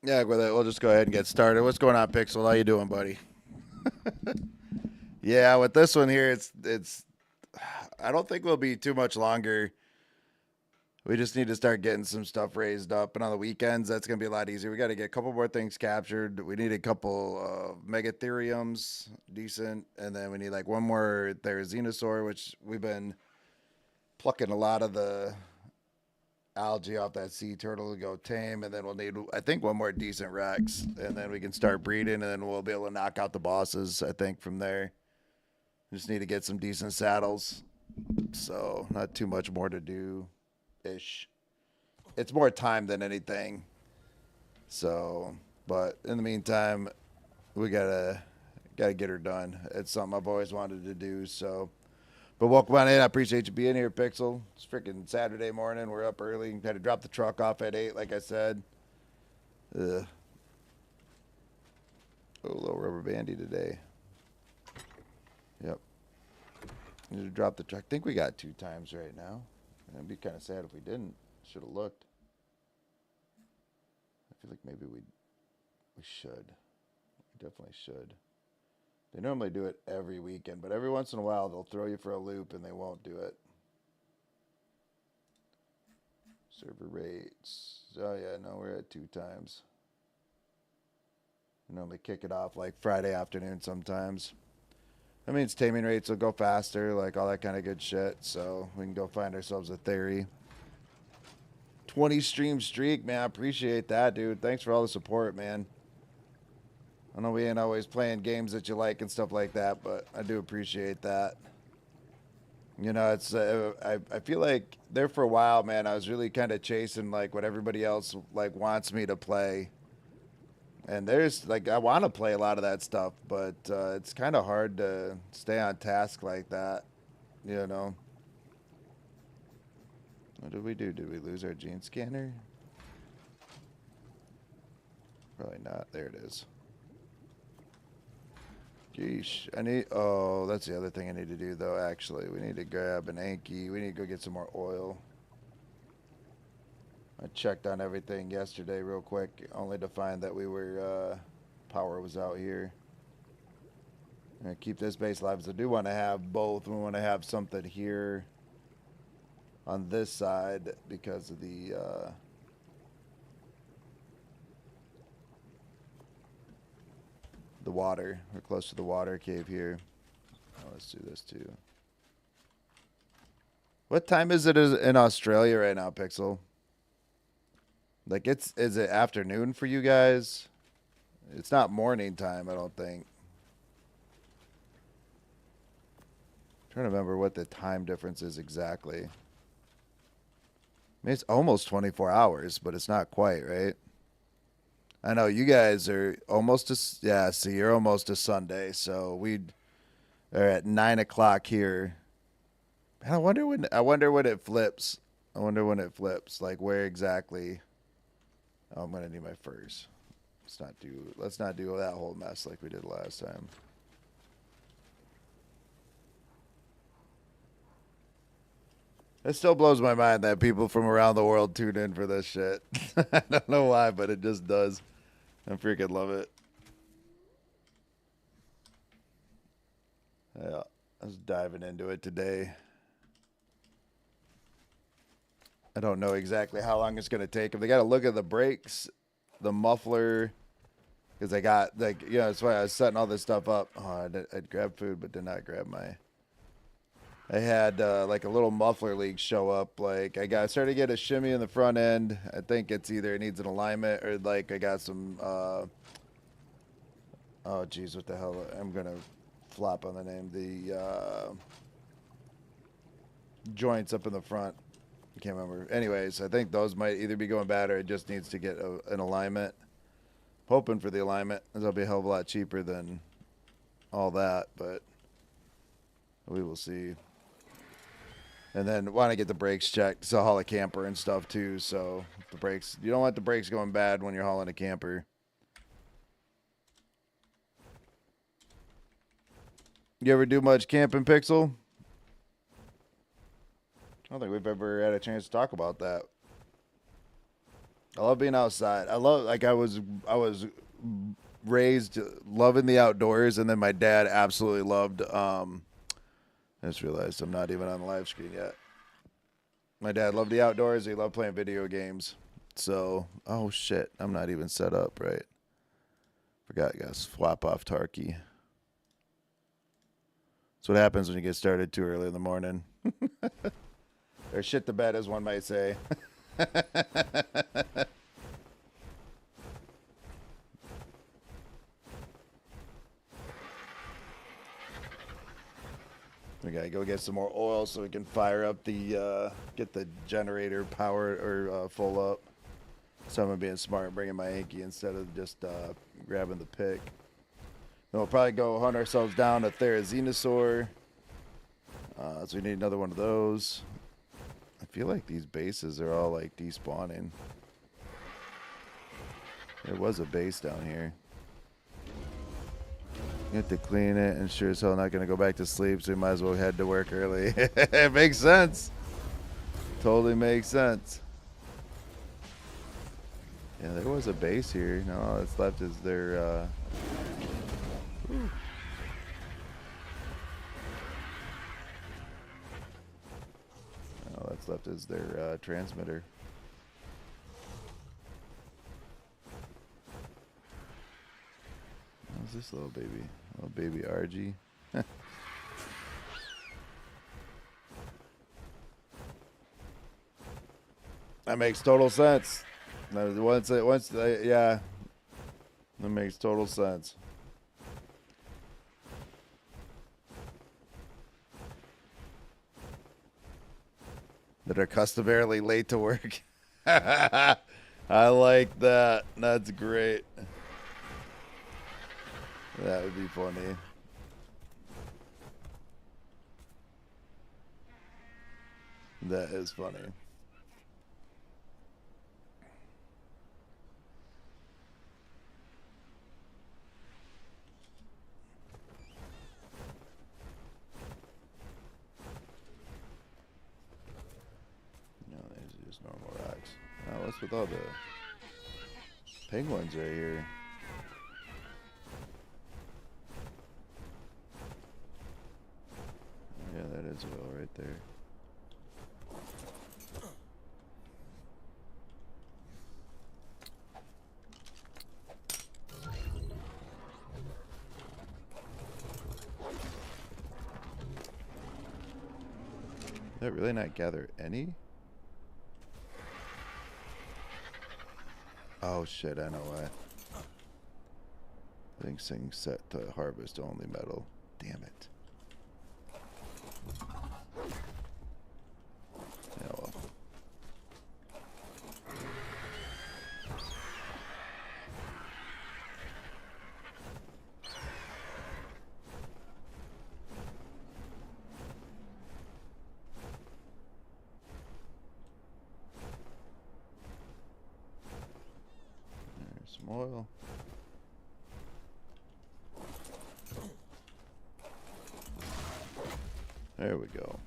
Yeah, with it, we'll just go ahead and get started. What's going on, Pixel? How you doing, buddy? Yeah, with this one here, it's. I don't think we'll be too much longer. We just need to start getting some stuff raised up, and on the weekends, that's gonna be a lot easier. We got to get a couple more things captured. We need a couple Megatheriums, decent, and then we need like one more Therizinosaur, which we've been plucking a lot of the algae off that sea turtle to go tame, and then we'll need, I think, one more decent Rex, and then we can start breeding, and then we'll be able to knock out the bosses. I think from there, just need to get some decent saddles. So not too much more to do, ish. It's more time than anything. So, but in the meantime, we gotta get her done. It's something I've always wanted to do. So, but welcome on in. I appreciate you being here, Pixel. It's freaking Saturday morning. We're up early. Had to drop the truck off at 8, like I said. Ugh. Oh, a little rubber bandy today. Yep. Need to drop the truck. I think we got 2 times right now. It'd be kind of sad if we didn't. Should have looked. I feel like maybe we should. We definitely should. They normally do it every weekend, but every once in a while they'll throw you for a loop and they won't do it. Server rates. Oh yeah, no, we're at 2 times. We normally kick it off like Friday afternoon sometimes. That means taming rates will go faster, like all that kind of good shit. So we can go find ourselves a theory. 20 stream streak, man. I appreciate that, dude. Thanks for all the support, man. I know we ain't always playing games that you like and stuff like that, but I do appreciate that. You know, it's I feel like there for a while, man. I was really kind of chasing like what everybody else like wants me to play, and there's like I want to play a lot of that stuff, but it's kind of hard to stay on task like that. You know, what did we do? Did we lose our gene scanner? Probably not. There it is. Geesh. I need. Oh, that's the other thing I need to do, though, actually. We need to grab an Anki. We need to go get some more oil. I checked on everything yesterday real quick, only to find that we were. Power was out here. And keep this base alive. So I do want to have both. We want to have something here on this side because of the water. We're close to the water cave here. Oh, let's do this too. What time is it in Australia right now, Pixel? Like is it afternoon for you guys? It's not morning time, I don't think. I'm trying to remember what the time difference is exactly. I mean, it's almost 24 hours, but it's not quite, right? I know you guys are almost to, yeah, see, you're almost to Sunday, so we are at 9 o'clock here. I wonder when it flips. I wonder when it flips, like where exactly. Oh, I'm gonna need my furs. Let's not do that whole mess like we did last time. It still blows my mind that people from around the world tune in for this shit. I don't know why, but it just does. I freaking love it. Yeah, I was diving into it today. I don't know exactly how long it's gonna take. If they got to look at the brakes, the muffler, because I got like that's why I was setting all this stuff up. Oh, I'd grab food, but did not grab my. I had like a little muffler leak show up. Like I started to get a shimmy in the front end. I think it's either it needs an alignment or like I got some. Oh geez, what the hell? I'm gonna flop on the name. The joints up in the front. I can't remember. Anyways, I think those might either be going bad or it just needs to get an alignment. Hoping for the alignment. That'll be a hell of a lot cheaper than all that, but we will see. And then want to get the brakes checked. So haul a camper and stuff too. So the brakes, you don't want the brakes going bad when you're hauling a camper. You ever do much camping, Pixel? I don't think we've ever had a chance to talk about that. I love being outside. I was raised loving the outdoors, and then my dad absolutely loved. I just realized I'm not even on the live screen yet. My dad loved the outdoors. He loved playing video games. So, oh shit, I'm not even set up right. Forgot I got to swap off Tarky. That's what happens when you get started too early in the morning. Or shit the bed, as one might say. We gotta go get some more oil so we can fire up the get the generator power or full up. So I'm being smart and bringing my Anki instead of just grabbing the pick. Then we'll probably go hunt ourselves down a Therizinosaur. So we need another one of those. I feel like these bases are all like despawning. There was a base down here. You have to clean it, and sure as hell not gonna go back to sleep, so we might as well head to work early. It makes sense. Totally makes sense. Yeah, there was a base here. No, all that's left is their all that's left is their transmitter. How's this little baby? Little baby RG. That makes total sense. Yeah, that makes total sense. That are customarily late to work. I like that. That's great. That would be funny. That is funny. No, these are just normal rocks. Oh, what's with all the penguins right here? Yeah, that is well right there. Did I really not gather any? Oh shit, I know why. Things set to harvest only metal. Damn it. Yeah, well. There's some oil. There we go.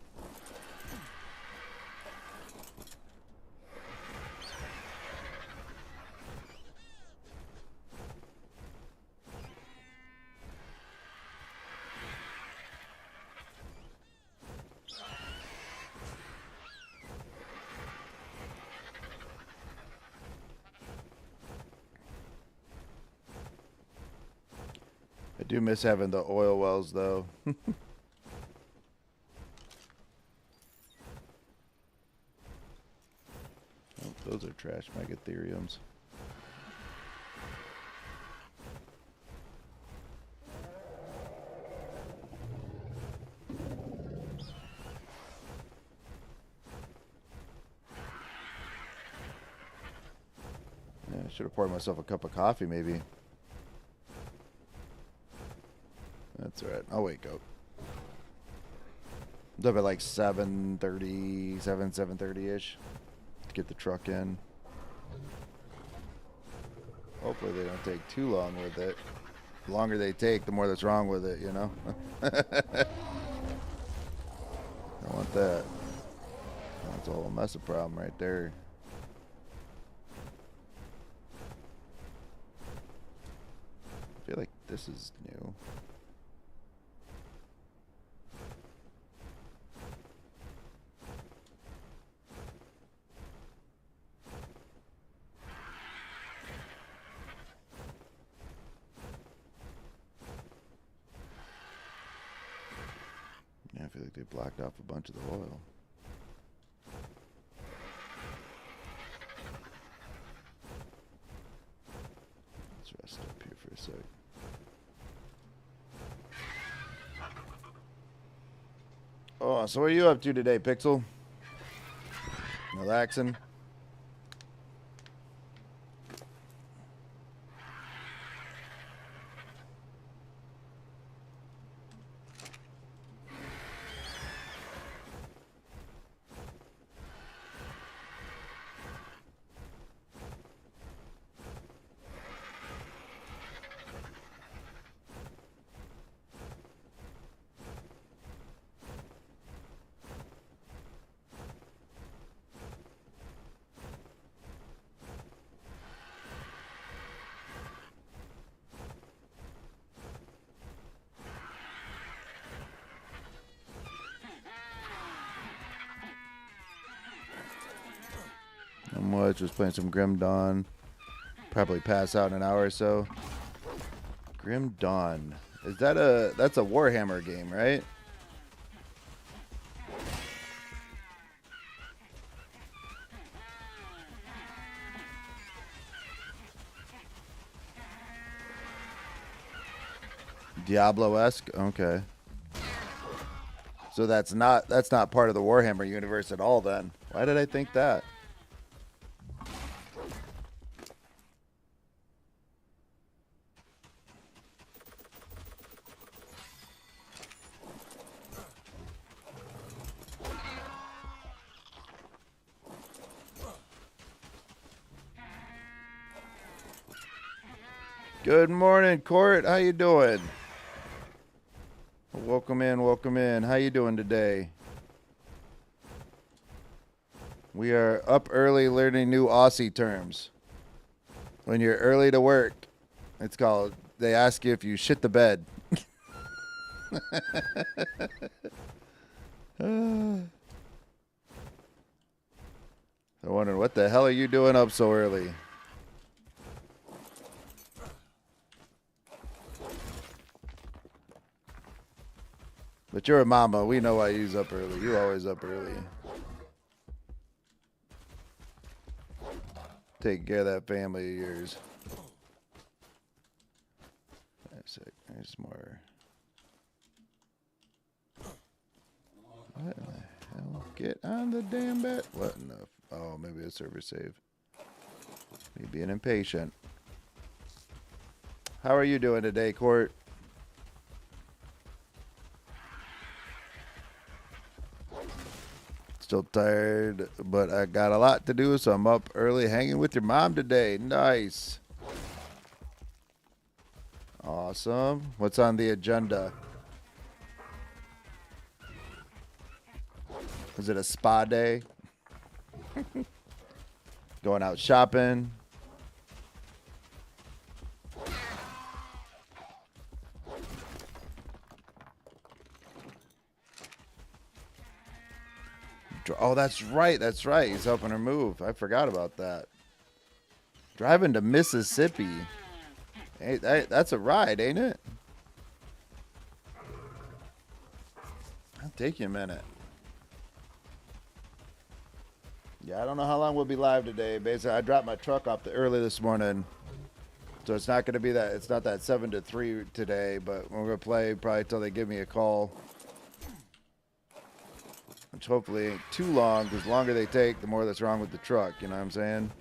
I do miss having the oil wells though. Oh, those are trash Megatheriums. Yeah, I should have poured myself a cup of coffee maybe. That's all right. I'll wake up. It's up at like 7:30, 7:30-ish to get the truck in. Hopefully they don't take too long with it. The longer they take, the more that's wrong with it, you know? I want that. That's a whole mess of problem right there. This is new. Yeah, I feel like they blocked off a bunch of the oil. Let's rest up here for a sec. Oh, so what are you up to today, Pixel? Relaxing? Just playing some Grim Dawn. Probably pass out in an hour or so. Grim Dawn. Is that that's a Warhammer game, right? Diablo-esque? Okay. So that's not part of the Warhammer universe at all then. Why did I think that? Good morning, Court. How you doing? Welcome in, welcome in. How you doing today? We are up early learning new Aussie terms. When you're early to work, it's called, they ask you if you shit the bed. I'm wondering, what the hell are you doing up so early? But you're a mama. We know why you's up early. You're always up early. Taking care of that family of yours. That's it. There's more. What in the hell? Get on the damn bed. What in the... Oh, maybe a server save. Me being impatient. How are you doing today, Court? Still tired, but I got a lot to do, so I'm up early hanging with your mom today. Nice. Awesome. What's on the agenda? Is it a spa day? Going out shopping? Oh, that's right. That's right. He's helping her move. I forgot about that. Driving to Mississippi. Hey, that's a ride, ain't it? It'll take you a minute. Yeah, I don't know how long we'll be live today. Basically, I dropped my truck off early this morning. So it's not going to be that. It's not that 7 to 3 today, but we're going to play probably until they give me a call. Which hopefully ain't too long, because the longer they take, the more that's wrong with the truck. You know what I'm saying?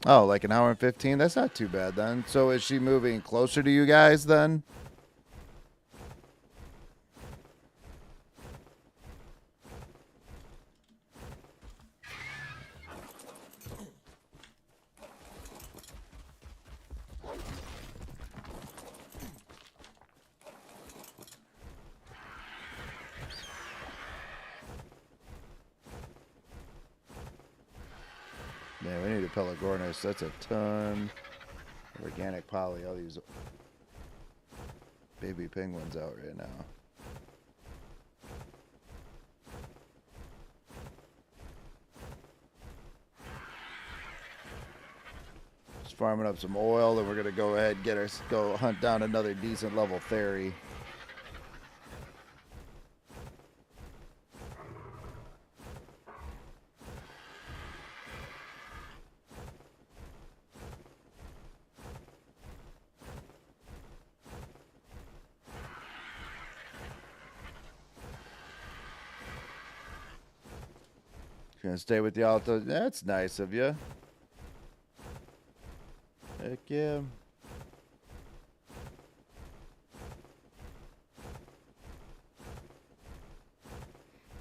Oh, like an hour and 15? That's not too bad then. So is she moving closer to you guys then? Man, we need a Pelagornis. That's a ton. Organic poly. I'll use baby penguins out right now. Just farming up some oil, and we're gonna go ahead and go hunt down another decent level Theory. Gonna stay with y'all. That's nice of you. Heck yeah.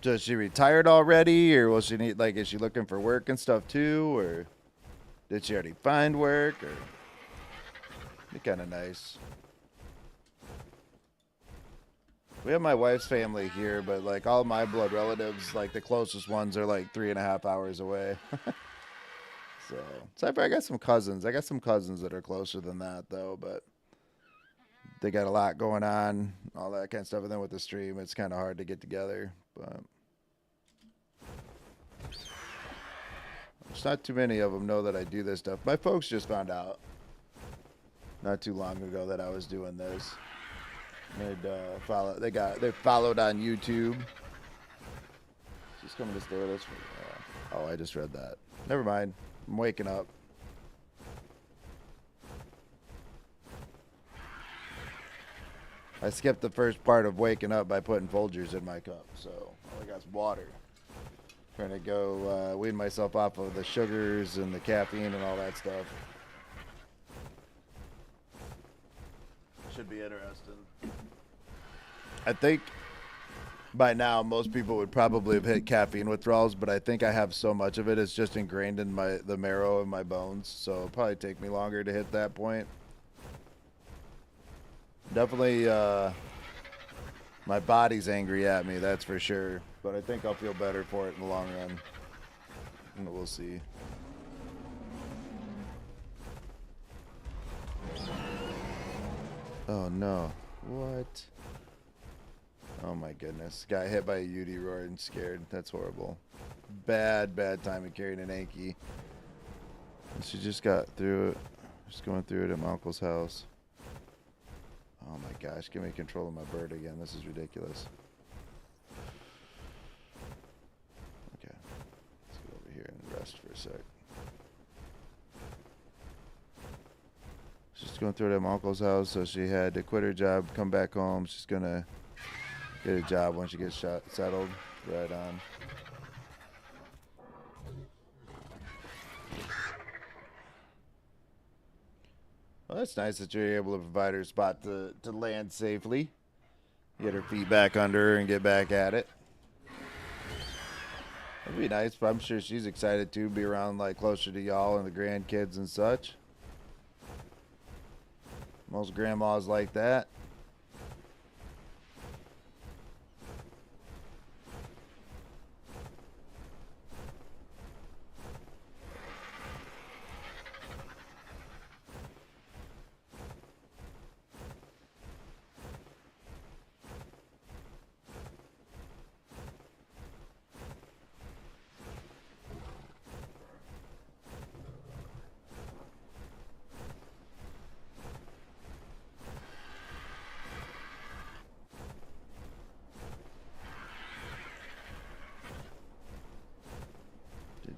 So is she retired already, or will she need, like, is she looking for work and stuff too, or did she already find work, or be kind of nice. We have my wife's family here, but like all my blood relatives, like the closest ones are like 3.5 hours away. So I got some cousins. I got some cousins that are closer than that though, but they got a lot going on, all that kind of stuff. And then with the stream, it's kind of hard to get together, but it's not too many of them know that I do this stuff. My folks just found out not too long ago that I was doing this. They followed on YouTube. She's coming to stay with us. Oh, I just read that. Never mind. I'm waking up. I skipped the first part of waking up by putting Folgers in my cup, so all I got is water. Trying to go wean myself off of the sugars and the caffeine and all that stuff. Should be interesting. I think by now most people would probably have hit caffeine withdrawals, but I think I have so much of it, it's just ingrained in the marrow of my bones, so it'll probably take me longer to hit that point. Definitely my body's angry at me, that's for sure, but I think I'll feel better for it in the long run. And we'll see. Oh no. What? Oh my goodness. Got hit by a UD roar and scared. That's horrible. Bad timing carrying an Anki. She just got through it. Just going through it at my uncle's house. Oh my gosh. Give me control of my bird again. This is ridiculous. Okay. Let's go over here and rest for a sec. She's going through it at my uncle's house, so she had to quit her job, come back home. She's going to get a job when she gets settled. Right on. Well, that's nice that you're able to provide her a spot to land safely. Get her feet back under her and get back at it. That'd be nice, but I'm sure she's excited to be around, like, closer to y'all and the grandkids and such. Most grandmas like that.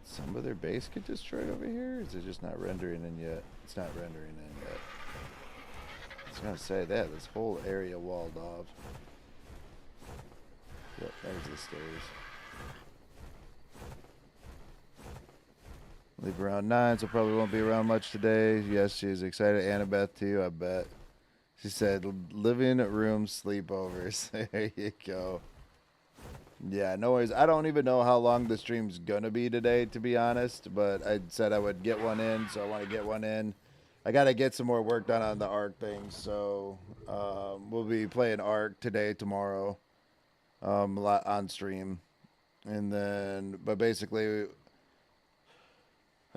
Some of their base get destroyed over here? Or is it just not rendering in yet? It's not rendering in yet. I was gonna say that. This whole area walled off. Yep, there's the stairs. Leave around 9, so probably won't be around much today. Yes, she's excited. Annabeth too, I bet. She said living room sleepovers. There you go. Yeah, no worries. I don't even know how long the stream's gonna be today, to be honest, but I said I would get one in, so I want to get one in. I gotta get some more work done on the ARK thing, so we'll be playing ARK today, tomorrow, on stream. And then, but basically,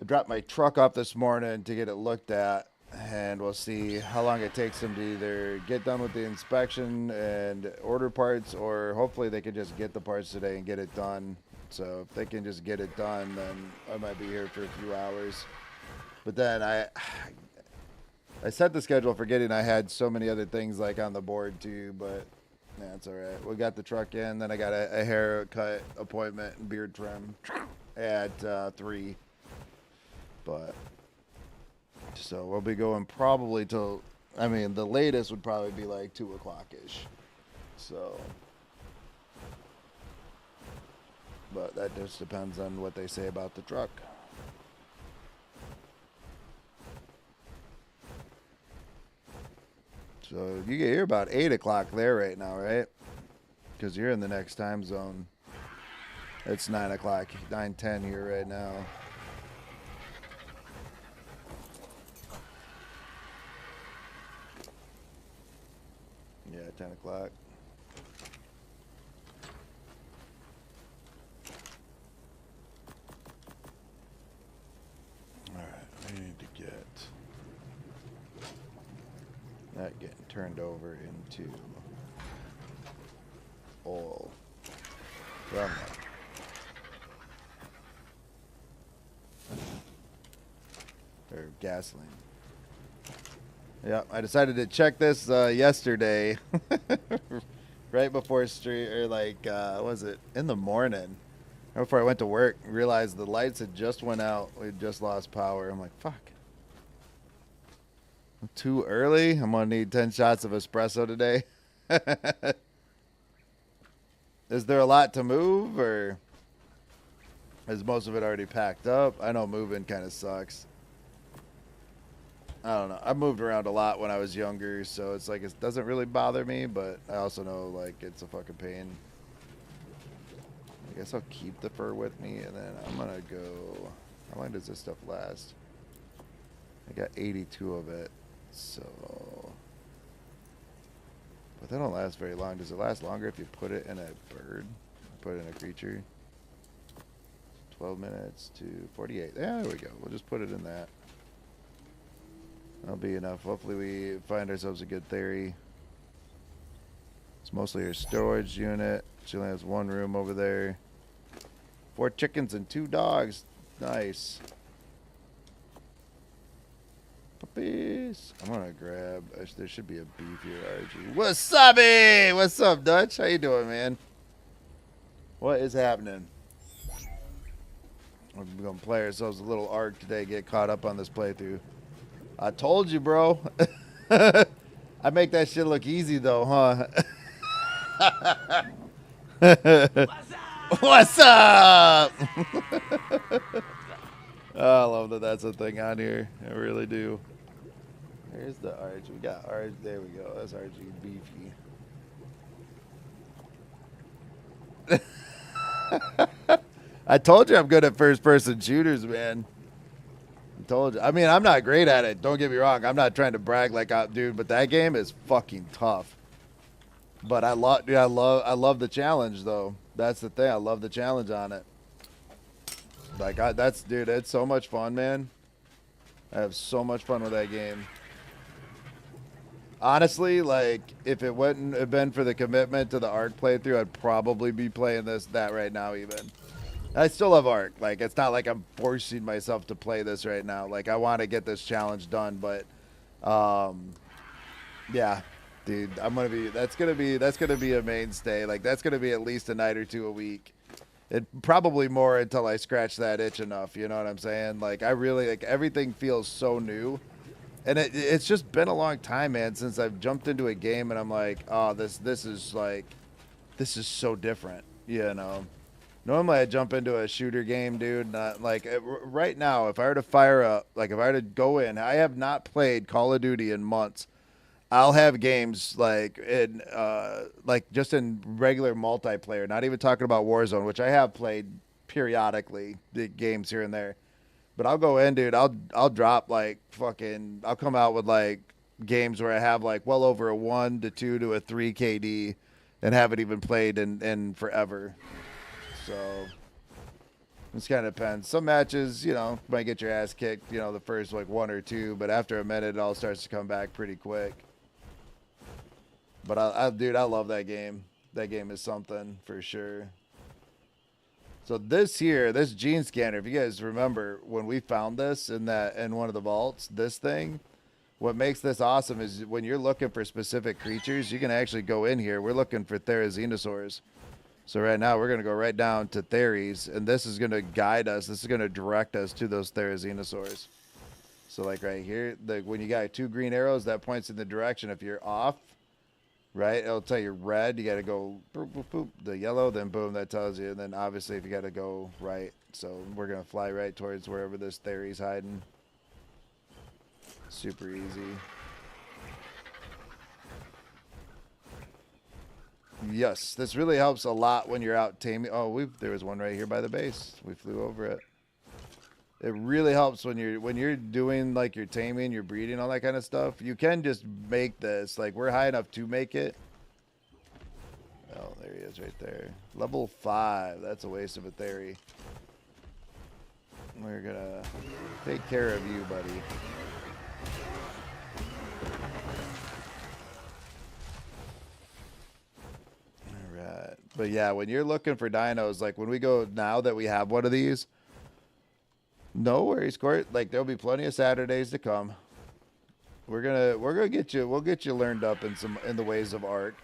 I dropped my truck off this morning to get it looked at, and we'll see how long it takes them to either get done with the inspection and order parts, or hopefully they can just get the parts today and get it done. So if they can just get it done, then I might be here for a few hours. But then I set the schedule forgetting I had so many other things like on the board too, but yeah, it's all right. We got the truck in, then I got a haircut appointment and beard trim at 3. But so we'll be going probably till, I mean, the latest would probably be like 2 o'clock-ish. So, but that just depends on what they say about the truck. So you get here about 8 o'clock there right now, right? Because you're in the next time zone. It's 9 o'clock, 9:10 here right now. Yeah, 10 o'clock. All right, we need to get that getting turned over into oil. Well, or gasoline. Yeah, I decided to check this yesterday, right before street, or like, was it in the morning? Right before I went to work, realized the lights had just went out. We had just lost power. I'm like, fuck. Too early? I'm gonna need 10 shots of espresso today. Is there a lot to move, or is most of it already packed up? I know moving kind of sucks. I don't know. I moved around a lot when I was younger, so it's like it doesn't really bother me, but I also know like it's a fucking pain. I guess I'll keep the fur with me, and then I'm gonna go. How long does this stuff last? I got 82 of it, so. But they don't last very long. Does it last longer if you put it in a bird? Put it in a creature? 12 minutes to 48. Yeah, there we go. We'll just put it in that. That'll be enough. Hopefully we find ourselves a good theory. It's mostly her storage unit. She only has 1 room over there. 4 chickens and 2 dogs. Nice. Puppies. I'm gonna grab. There should be a beefier RG. What's up, eh? What's up, Dutch? How you doing, man? What is happening? We're gonna play ourselves a little arc today. Get caught up on this playthrough. I told you, bro. I make that shit look easy, though, huh? What's up? Oh, I love that that's a thing on here. I really do. Here's the RG. We got RG. There we go. That's RG beefy. I told you I'm good at first-person shooters, man. Told you. I mean, I'm not great at it. Don't get me wrong. I'm not trying to brag like I, dude, but that game is fucking tough. But I love the challenge though. That's the thing. I love the challenge on it. Like dude, it's so much fun, man. I have so much fun with that game. Honestly, like if it wouldn't have been for the commitment to the Ark playthrough, I'd probably be playing that right now even. I still love Ark. Like, it's not like I'm forcing myself to play this right now. Like, I want to get this challenge done, but, yeah, dude, that's gonna be a mainstay. Like, that's gonna be at least a night or 2 a week. It probably more until I scratch that itch enough. You know what I'm saying? Like, I really, like, everything feels so new. And it's just been a long time, man, since I've jumped into a game and I'm like, oh, this is so different, you know? Normally I jump into a shooter game, dude. Not like right now, if I were to fire up, like if I were to go in, I have not played Call of Duty in months. I'll have games like just in regular multiplayer, not even talking about Warzone, which I have played periodically, the games here and there. But I'll go in, dude. I'll drop like fucking. I'll come out with like games where I have like well over a 1 to 2 to a 3 KD, and haven't even played in forever. So, This kind of depends. Some matches, you know, might get your ass kicked, you know, the first like 1 or 2, but after a minute, it all starts to come back pretty quick. But dude, I love that game. That game is something for sure. So this here, this gene scanner, if you guys remember when we found this in one of the vaults, this thing, what makes this awesome is when you're looking for specific creatures, you can actually go in here. We're looking for Therizinosaurs. So right now we're going to go right down to Theres, and this is going to guide us. This is going to direct us to those Therizinosaurs. So like right here, when you got 2 green arrows, that points in the direction. If you're off, right, it'll tell you red. You got to go boop, boop, boop, the yellow, then boom, that tells you. And then obviously if you got to go right. So we're going to fly right towards wherever this Theres hiding. Super easy. Yes, this really helps a lot when you're out taming. Oh, there was one right here by the base. We flew over it. It really helps when you're doing like your taming, your breeding, all that kind of stuff. You can just make this. Like we're high enough to make it. Oh, there he is right there. Level 5. That's a waste of a theory. We're gonna take care of you, buddy. But yeah, when you're looking for dinos, like when we go now that we have one of these, no worries, Court. Like there'll be plenty of Saturdays to come. We're gonna get you. We'll get you learned up in the ways of art.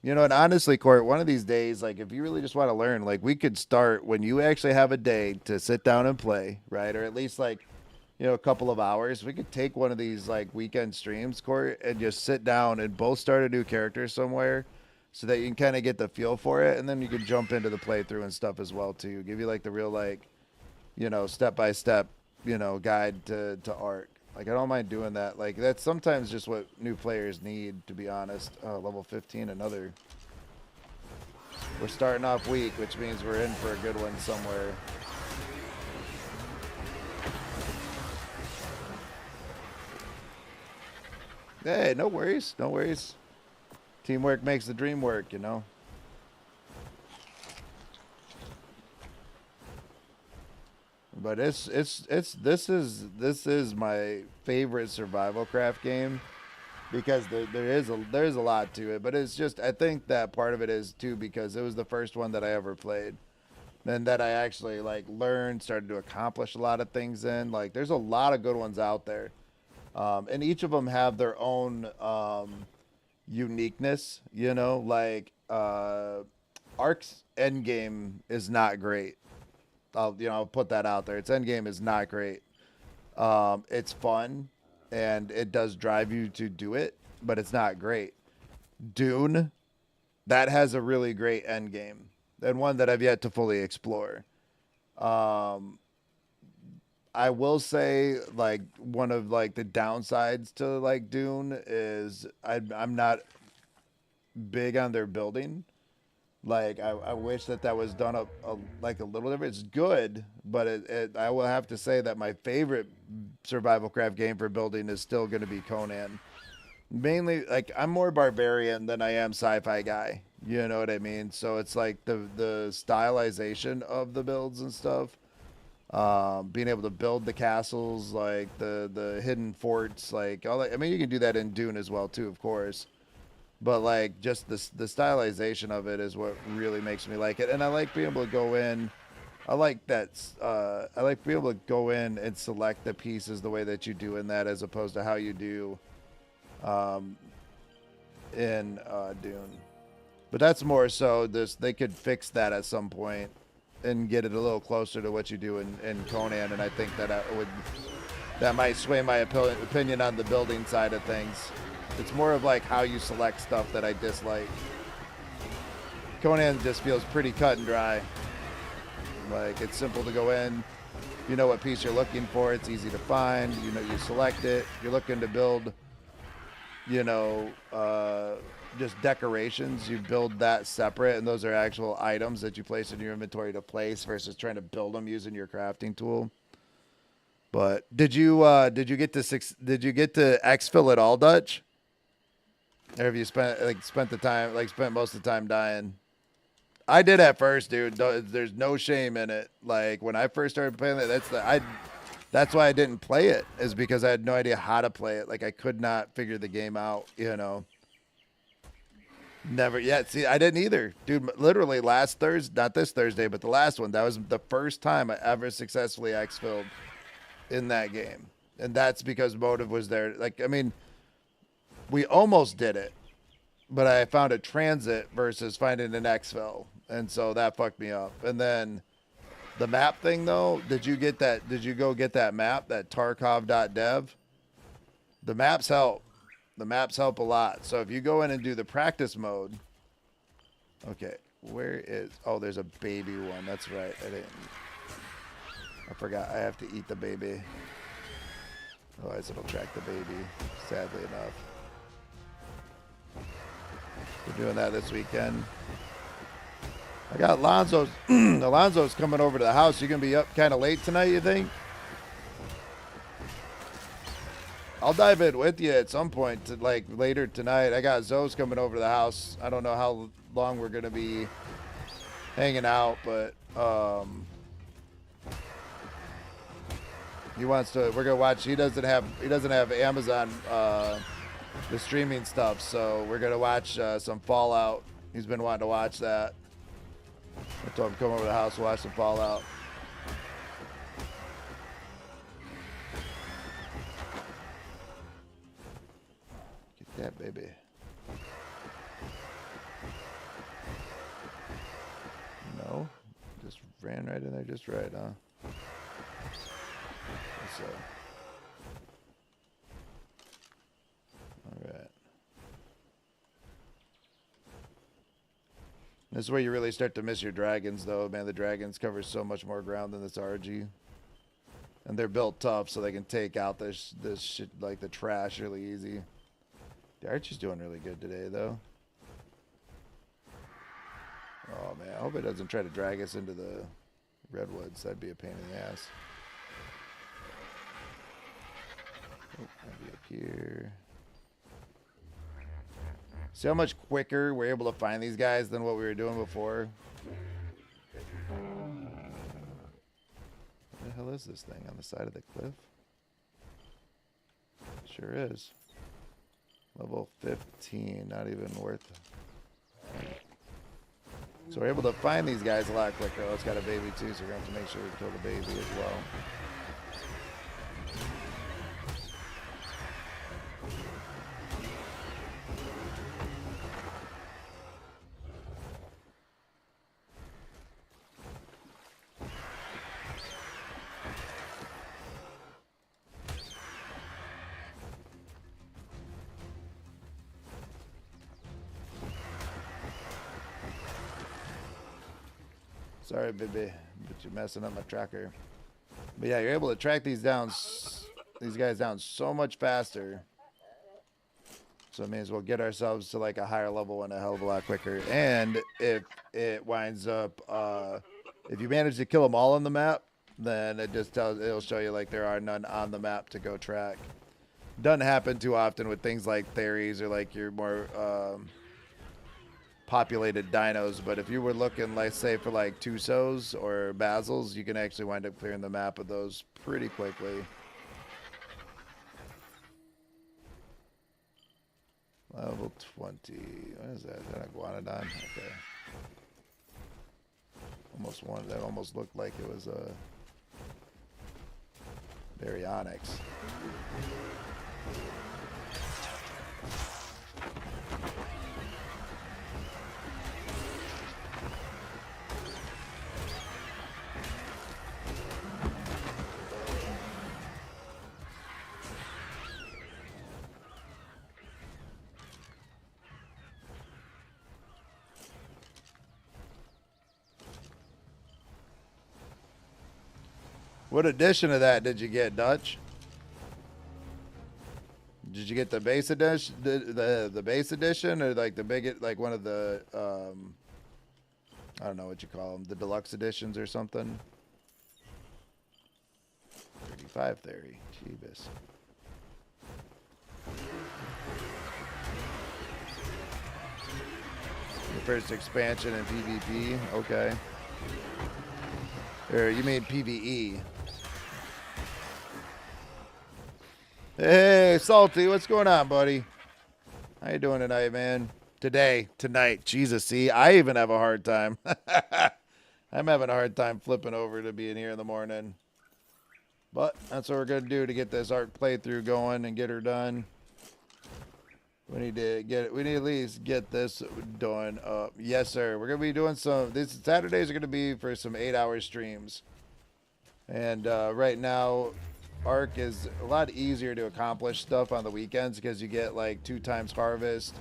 You know, and honestly, Court, one of these days, like if you really just want to learn, like we could start when you actually have a day to sit down and play, right? Or at least like, you know, a couple of hours. We could take one of these like weekend streams, Court, and just sit down and both start a new character somewhere, so that you can kind of get the feel for it, and then you can jump into the playthrough and stuff as well too. Give you like the real like, you know, step by step, you know, guide to Ark. Like I don't mind doing that. Like that's sometimes just what new players need, to be honest. Level 15, another. We're starting off weak, which means we're in for a good one somewhere. Hey, no worries, no worries. Teamwork makes the dream work, you know. But this is my favorite survival craft game because there's a lot to it, but it's just I think that part of it is too because it was the first one that I ever played. And that I actually like learned, started to accomplish a lot of things in. Like there's a lot of good ones out there. And each of them have their own uniqueness, you know, like Ark's endgame is not great. I'll put that out there. Its endgame is not great. It's fun and it does drive you to do it, but it's not great. Dune, that has a really great endgame and one that I've yet to fully explore. I will say like one of like the downsides to like Dune is I'm not big on their building. Like I wish that was done up like a little different. It's good, but I will have to say that my favorite survival craft game for building is still going to be Conan. Mainly, like I'm more barbarian than I am sci-fi guy. You know what I mean? So it's like the stylization of the builds and stuff. Being able to build the castles, like the hidden forts, like all that. I mean, you can do that in Dune as well too, of course. But like just the stylization of it is what really makes me like it, and I like being able to go in. I like that. I like being able to go in and select the pieces the way that you do in that, as opposed to how you do in Dune. But that's more so this. They could fix that at some point and get it a little closer to what you do in Conan, and I think that might sway my opinion on the building side of things. It's more of like how you select stuff that I dislike. Conan just feels pretty cut and dry. Like it's simple to go in. You know what piece you're looking for. It's easy to find. You know, you select it. You're looking to build, you know, just decorations. You build that separate, and those are actual items that you place in your inventory to place versus trying to build them using your crafting tool. But did you get to exfil at all, Dutch? Or have you spent most of the time dying? I did at first, dude. There's no shame in it. Like when I first started playing that, that's why I didn't play it, is because I had no idea how to play it. Like I could not figure the game out, you know. Never yet. See, I didn't either, dude. Literally last Thursday, not this Thursday, but the last one. That was the first time I ever successfully exfilled in that game, and that's because Motive was there. Like, I mean, we almost did it, but I found a transit versus finding an exfil, and so that fucked me up. And then the map thing, though, did you get that? Did you go get that map, that Tarkov.dev? The maps help. The maps help a lot. So if you go in and do the practice mode, okay, where is? Oh, there's a baby one. That's right. I forgot. I have to eat the baby. Otherwise, it'll track the baby. Sadly enough, we're doing that this weekend. I got Lonzo's. Alonzo's coming over to the house. You gonna be up kind of late tonight, you think? I'll dive in with you at some point, to like later tonight. I got Zoe's coming over to the house. I don't know how long we're gonna be hanging out, but he wants to. We're gonna watch. He doesn't have Amazon the streaming stuff, so we're gonna watch some Fallout. He's been wanting to watch that. I told him to come over to the house, watch some Fallout. That baby. No, just ran right in there, just right, huh? So, all right. This is where you really start to miss your dragons, though, man. The dragons cover so much more ground than this RG, and they're built tough, so they can take out this shit like the trash really easy. The Archie's doing really good today, though. Oh, man. I hope it doesn't try to drag us into the redwoods. That'd be a pain in the ass. Oh, that'd be up here. See how much quicker we're able to find these guys than what we were doing before? What the hell is this thing on the side of the cliff? Sure is. Level 15, not even worth it. So we're able to find these guys a lot quicker. Oh, it's got a baby too, so we're going to have to make sure we kill the baby as well. Sorry, baby, but you're messing up my tracker. But yeah, you're able to track these guys down so much faster. So it means we'll get ourselves to like a higher level and a hell of a lot quicker. And if it winds up, if you manage to kill them all on the map, then it'll show you like there are none on the map to go track. Doesn't happen too often with things like Theres or like your more populated dinos, but if you were looking, let's say, for like Tusos or Basils, you can actually wind up clearing the map of those pretty quickly. Level 20. What is that? Is that a Iguanodon? Okay. Almost one. That almost looked like it was a Baryonyx. What edition of that did you get, Dutch? Did you get the base edition, the base edition, or like the big, like one of the I don't know what you call them, the deluxe editions or something? 35 theory, Jeebus. first expansion in PvP. Okay. Or you mean PvE? Hey, Salty, what's going on, buddy? How you doing tonight, man? Tonight. Jesus, see, I even have a hard time. I'm having a hard time flipping over to being here in the morning. But that's what we're going to do to get this art playthrough going and get her done. We need to at least get this done up. Yes, sir. We're going to be doing these Saturdays are going to be for some 8-hour streams. And right now, Arc is a lot easier to accomplish stuff on the weekends because you get like 2 times harvest,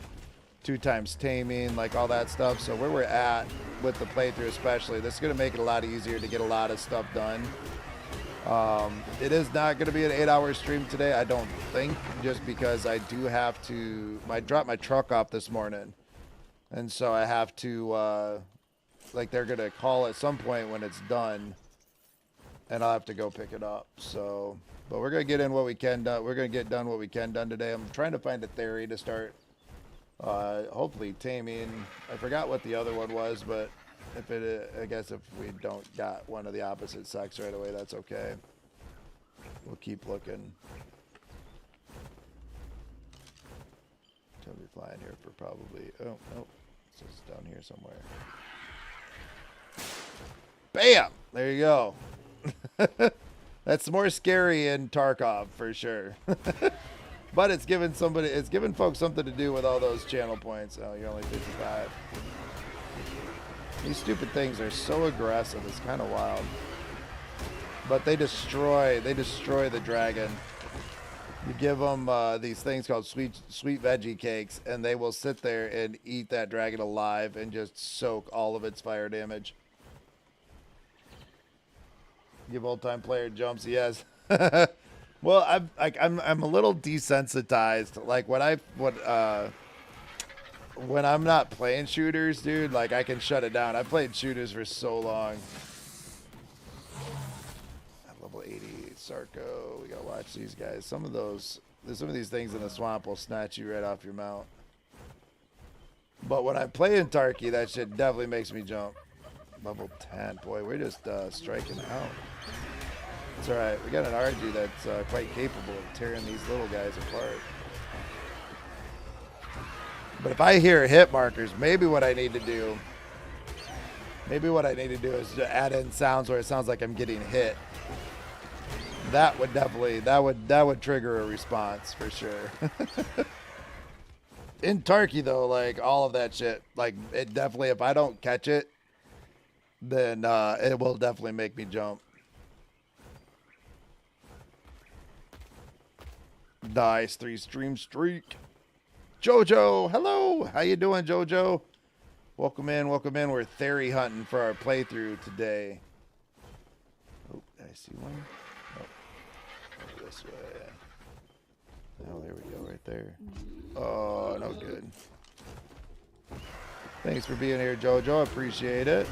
2 times taming, like all that stuff. So where we're at with the playthrough especially, this is going to make it a lot easier to get a lot of stuff done. It is not going to be an 8-hour stream today, I don't think, just because I do have to, I dropped my truck off this morning. And so I have to, like they're going to call at some point when it's done. And I'll have to go pick it up. So, but we're going to get in what we can done. We're going to get done what we can done today. I'm trying to find a theory to start, hopefully taming. I forgot what the other one was, but if it, I guess if we don't got one of the opposite sex right away, that's okay. We'll keep looking. She'll be flying here for probably, oh, nope. It's down here somewhere. Bam! There you go. That's more scary in Tarkov for sure. But it's giving folks something to do with all those channel points. Oh, you're only 55. These stupid things are so aggressive. It's kind of wild. But they destroy the dragon. You give them these things called sweet veggie cakes, and they will sit there and eat that dragon alive and just soak all of its fire damage. Give old-time player jumps, yes. Well, I'm a little desensitized. Like when I'm not playing shooters, dude, like I can shut it down. I've played shooters for so long. At level 80, Sarko. We gotta watch these guys. Some of these things in the swamp will snatch you right off your mount. But when I'm playing Tarky, that shit definitely makes me jump. Level 10. Boy, we're just striking out. It's alright. We got an RG that's quite capable of tearing these little guys apart. But if I hear hit markers, maybe what I need to do is to add in sounds where it sounds like I'm getting hit. That would trigger a response for sure. In Tarky though, like all of that shit, like it definitely, if I don't catch it, then it will definitely make me jump. Nice 3 stream streak. Jojo, hello. How you doing, Jojo? Welcome in. We're theory hunting for our playthrough today. Oh, did I see one? Oh, this way. Oh, there we go, right there. Oh, no good. Thanks for being here, Jojo. I appreciate it.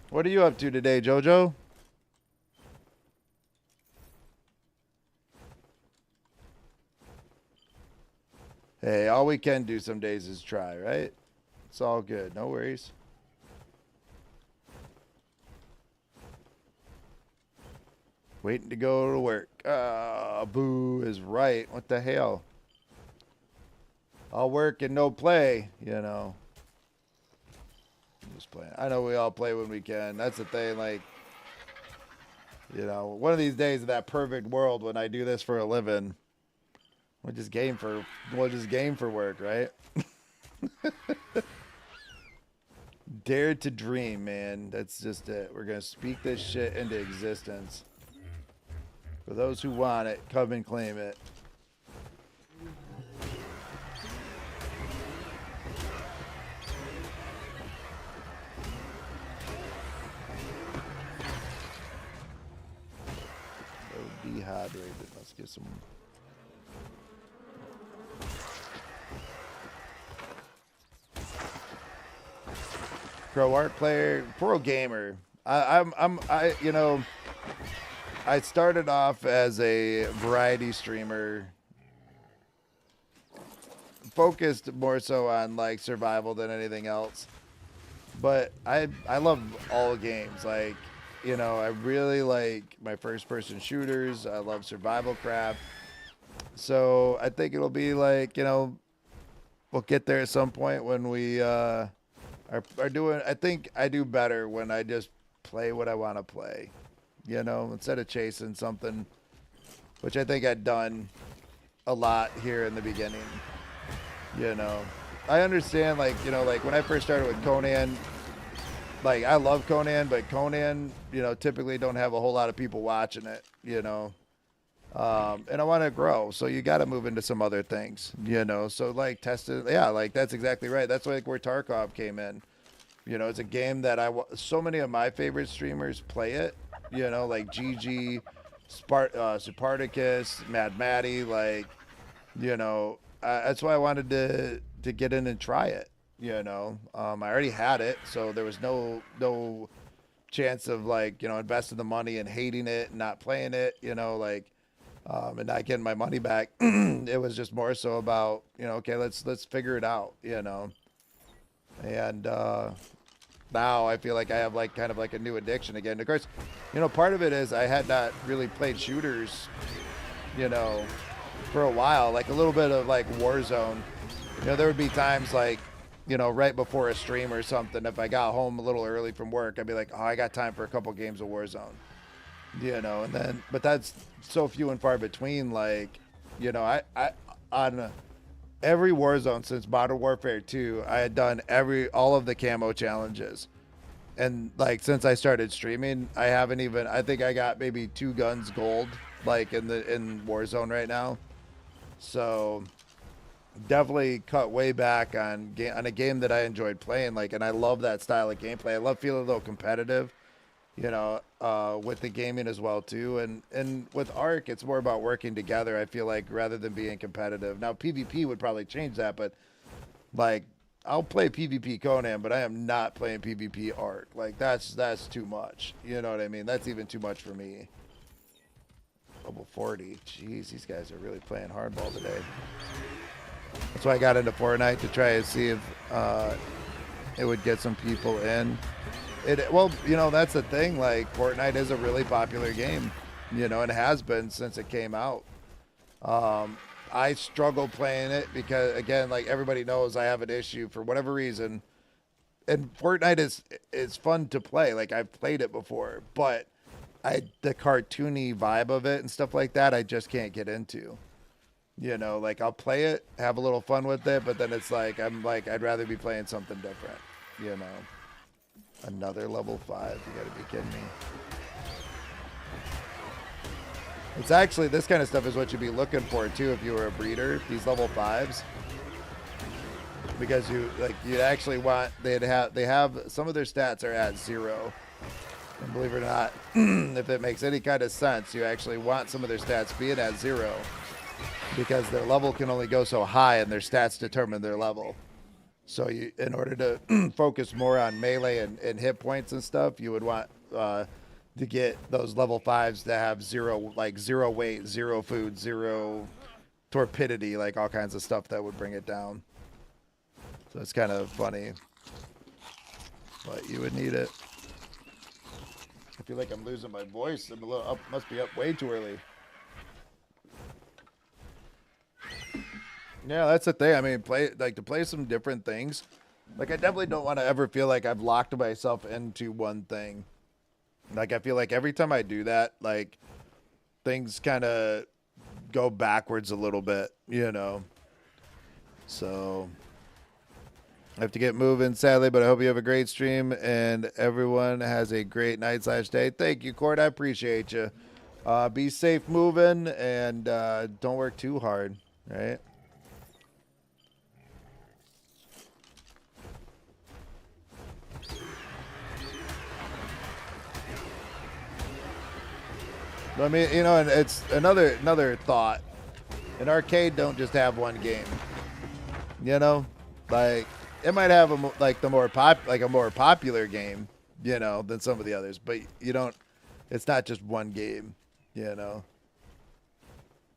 What are you up to today, Jojo? Hey, all we can do some days is try, right? It's all good. No worries. Waiting to go to work. Boo is right. What the hell? I'll work and no play, you know. Just playing. I know we all play when we can. That's the thing. Like, you know, one of these days in that perfect world when I do this for a living, we'll just game for work, right? Dare to dream, man. That's just it. We're gonna speak this shit into existence. For those who want it, come and claim it. Dehydrated. Let's get some. Pro art player, pro gamer. I you know, I started off as a variety streamer, focused more so on like survival than anything else. But I love all games. Like, you know, I really like my first person shooters. I love survival craft. So I think it'll be like, you know, we'll get there at some point when we are doing. I think I do better when I just play what I want to play, you know, instead of chasing something, which I think I'd done a lot here in the beginning. You know, I understand, like, you know, like when I first started with Conan, like I love Conan, but Conan, you know, typically don't have a whole lot of people watching it, you know. And I want to grow, so you got to move into some other things, you know. So like tested, yeah, like that's exactly right. That's like where Tarkov came in. You know, it's a game that so many of my favorite streamers play it. You know, like GG, Spartacus, Mad Matty, like, you know, that's why I wanted to get in and try it. You know, I already had it, so there was no chance of like, you know, investing the money and hating it and not playing it. You know, like. And not getting my money back. It was just more so about, you know, okay, let's figure it out, you know. And now I feel like I have like kind of like a new addiction again. Of course, you know, part of it is I had not really played shooters, you know, for a while. Like a little bit of like Warzone. You know, there would be times like, you know, right before a stream or something, if I got home a little early from work, I'd be like, oh, I got time for a couple games of Warzone. You know, and then, but that's so few and far between. Like, you know, I on every Warzone since Modern Warfare 2, I had done all of the camo challenges. And like since I started streaming, I haven't even, I think I got maybe 2 guns gold like in Warzone right now. So definitely cut way back on a game that I enjoyed playing, like, and I love that style of gameplay. I love feeling a little competitive, you know, with the gaming as well too. And with Ark, it's more about working together, I feel like, rather than being competitive. Now PvP would probably change that, but like I'll play PvP Conan, but I am not playing PvP Ark. Like that's too much. You know what I mean? That's even too much for me. Level 40. Jeez, these guys are really playing hardball today. That's why I got into Fortnite, to try and see if it would get some people in. Well, you know, that's the thing. Like, Fortnite is a really popular game, you know, and it has been since it came out. I struggle playing it because, again, like everybody knows, I have an issue for whatever reason. And Fortnite is fun to play. Like, I've played it before, but the cartoony vibe of it and stuff like that, I just can't get into. You know, like I'll play it, have a little fun with it, but then it's like I'd rather be playing something different, you know. Another level 5. You gotta be kidding me. It's actually, this kind of stuff is what you'd be looking for too if you were a breeder, these level 5s. Because you'd actually want, they have some of their stats are at 0. And believe it or not, if it makes any kind of sense, you actually want some of their stats being at 0. Because their level can only go so high and their stats determine their level. So you, in order to focus more on melee and hit points and stuff, you would want to get those level 5s that have 0, like 0 weight, 0 food, 0 torpidity, like all kinds of stuff that would bring it down. So it's kind of funny, but you would need it. I feel like I'm losing my voice. I'm a little up, must be up way too early. Yeah, that's the thing. I mean, to play some different things. Like, I definitely don't want to ever feel like I've locked myself into one thing. Like, I feel like every time I do that, like, things kind of go backwards a little bit, you know. So, I have to get moving, sadly, but I hope you have a great stream and everyone has a great night/day. Thank you, Court. I appreciate you. Be safe moving and don't work too hard, right? I mean, you know, and it's another thought. An arcade don't just have one game. You know, like it might have like the more like a more popular game, you know, than some of the others. But you don't. It's not just one game, you know.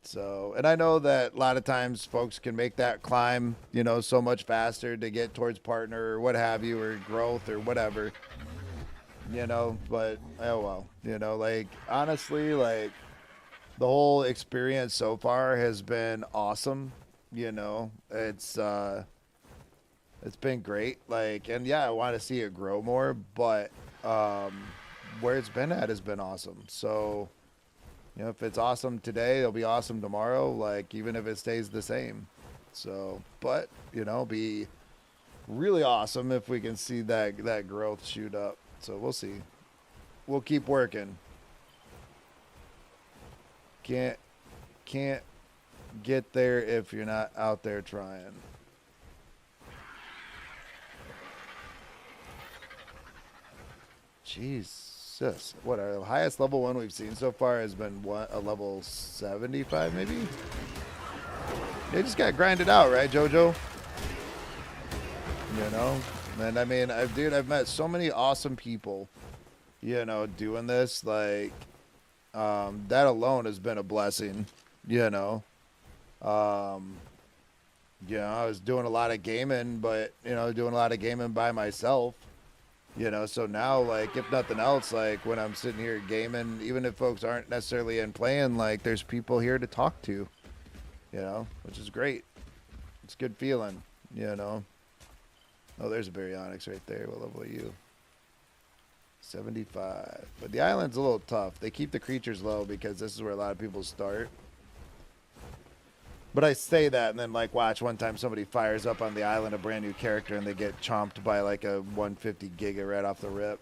So, and I know that a lot of times folks can make that climb, you know, so much faster to get towards partner or what have you, or growth or whatever, you know. But oh well, you know, like honestly, like the whole experience so far has been awesome. You know, it's been great. Like, and yeah, I want to see it grow more, but um, where it's been at has been awesome. So, you know, if it's awesome today, it'll be awesome tomorrow. Like, even if it stays the same. So, but you know, be really awesome if we can see that growth shoot up. So we'll see. We'll keep working. Can't can't get there if you're not out there trying. Jesus. What our highest level one we've seen so far has been what, a level 75 maybe? They just got grinded out, right, JoJo? You know? And I mean, I've met so many awesome people, you know, doing this. Like, that alone has been a blessing, you know. Um, you know, I was doing a lot of gaming, but, you know, doing a lot of gaming by myself. You know, so now, like, if nothing else, like, when I'm sitting here gaming, even if folks aren't necessarily in playing, like, there's people here to talk to, you know, which is great. It's a good feeling, you know. Oh, there's a Baryonyx right there. What level are you? 75. But the island's a little tough. They keep the creatures low because this is where a lot of people start. But I say that, and then, like, watch one time somebody fires up on the island a brand new character, and they get chomped by, like, a 150 giga right off the rip.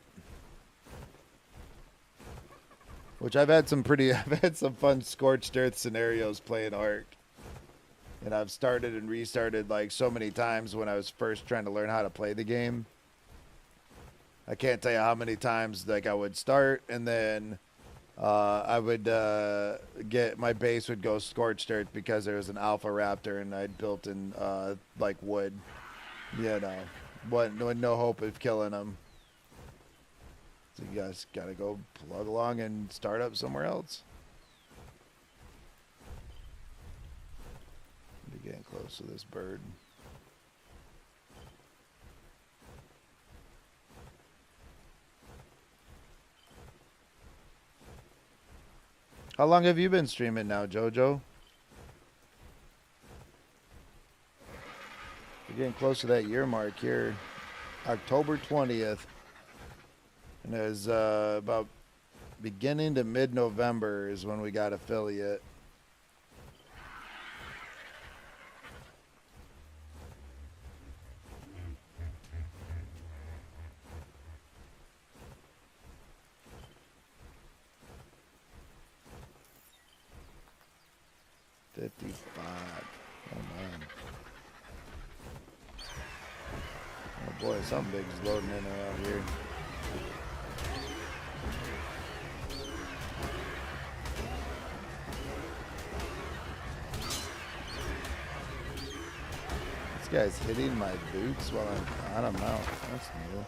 Which I've had some fun Scorched Earth scenarios playing Ark. And I've started and restarted, like, so many times when I was first trying to learn how to play the game. I can't tell you how many times, like, I would start, and then I would get my base would go Scorched Earth because there was an Alpha Raptor and I'd built in like wood, you know, with no hope of killing them. So you guys gotta go plug along and start up somewhere else. Be getting close to this bird. How long have you been streaming now, JoJo? We're getting close to that year mark here. October 20th. And it was about beginning to mid-November is when we got affiliate. Boy, something big's loading in around here. This guy's hitting my boots while I'm on a mount. That's new.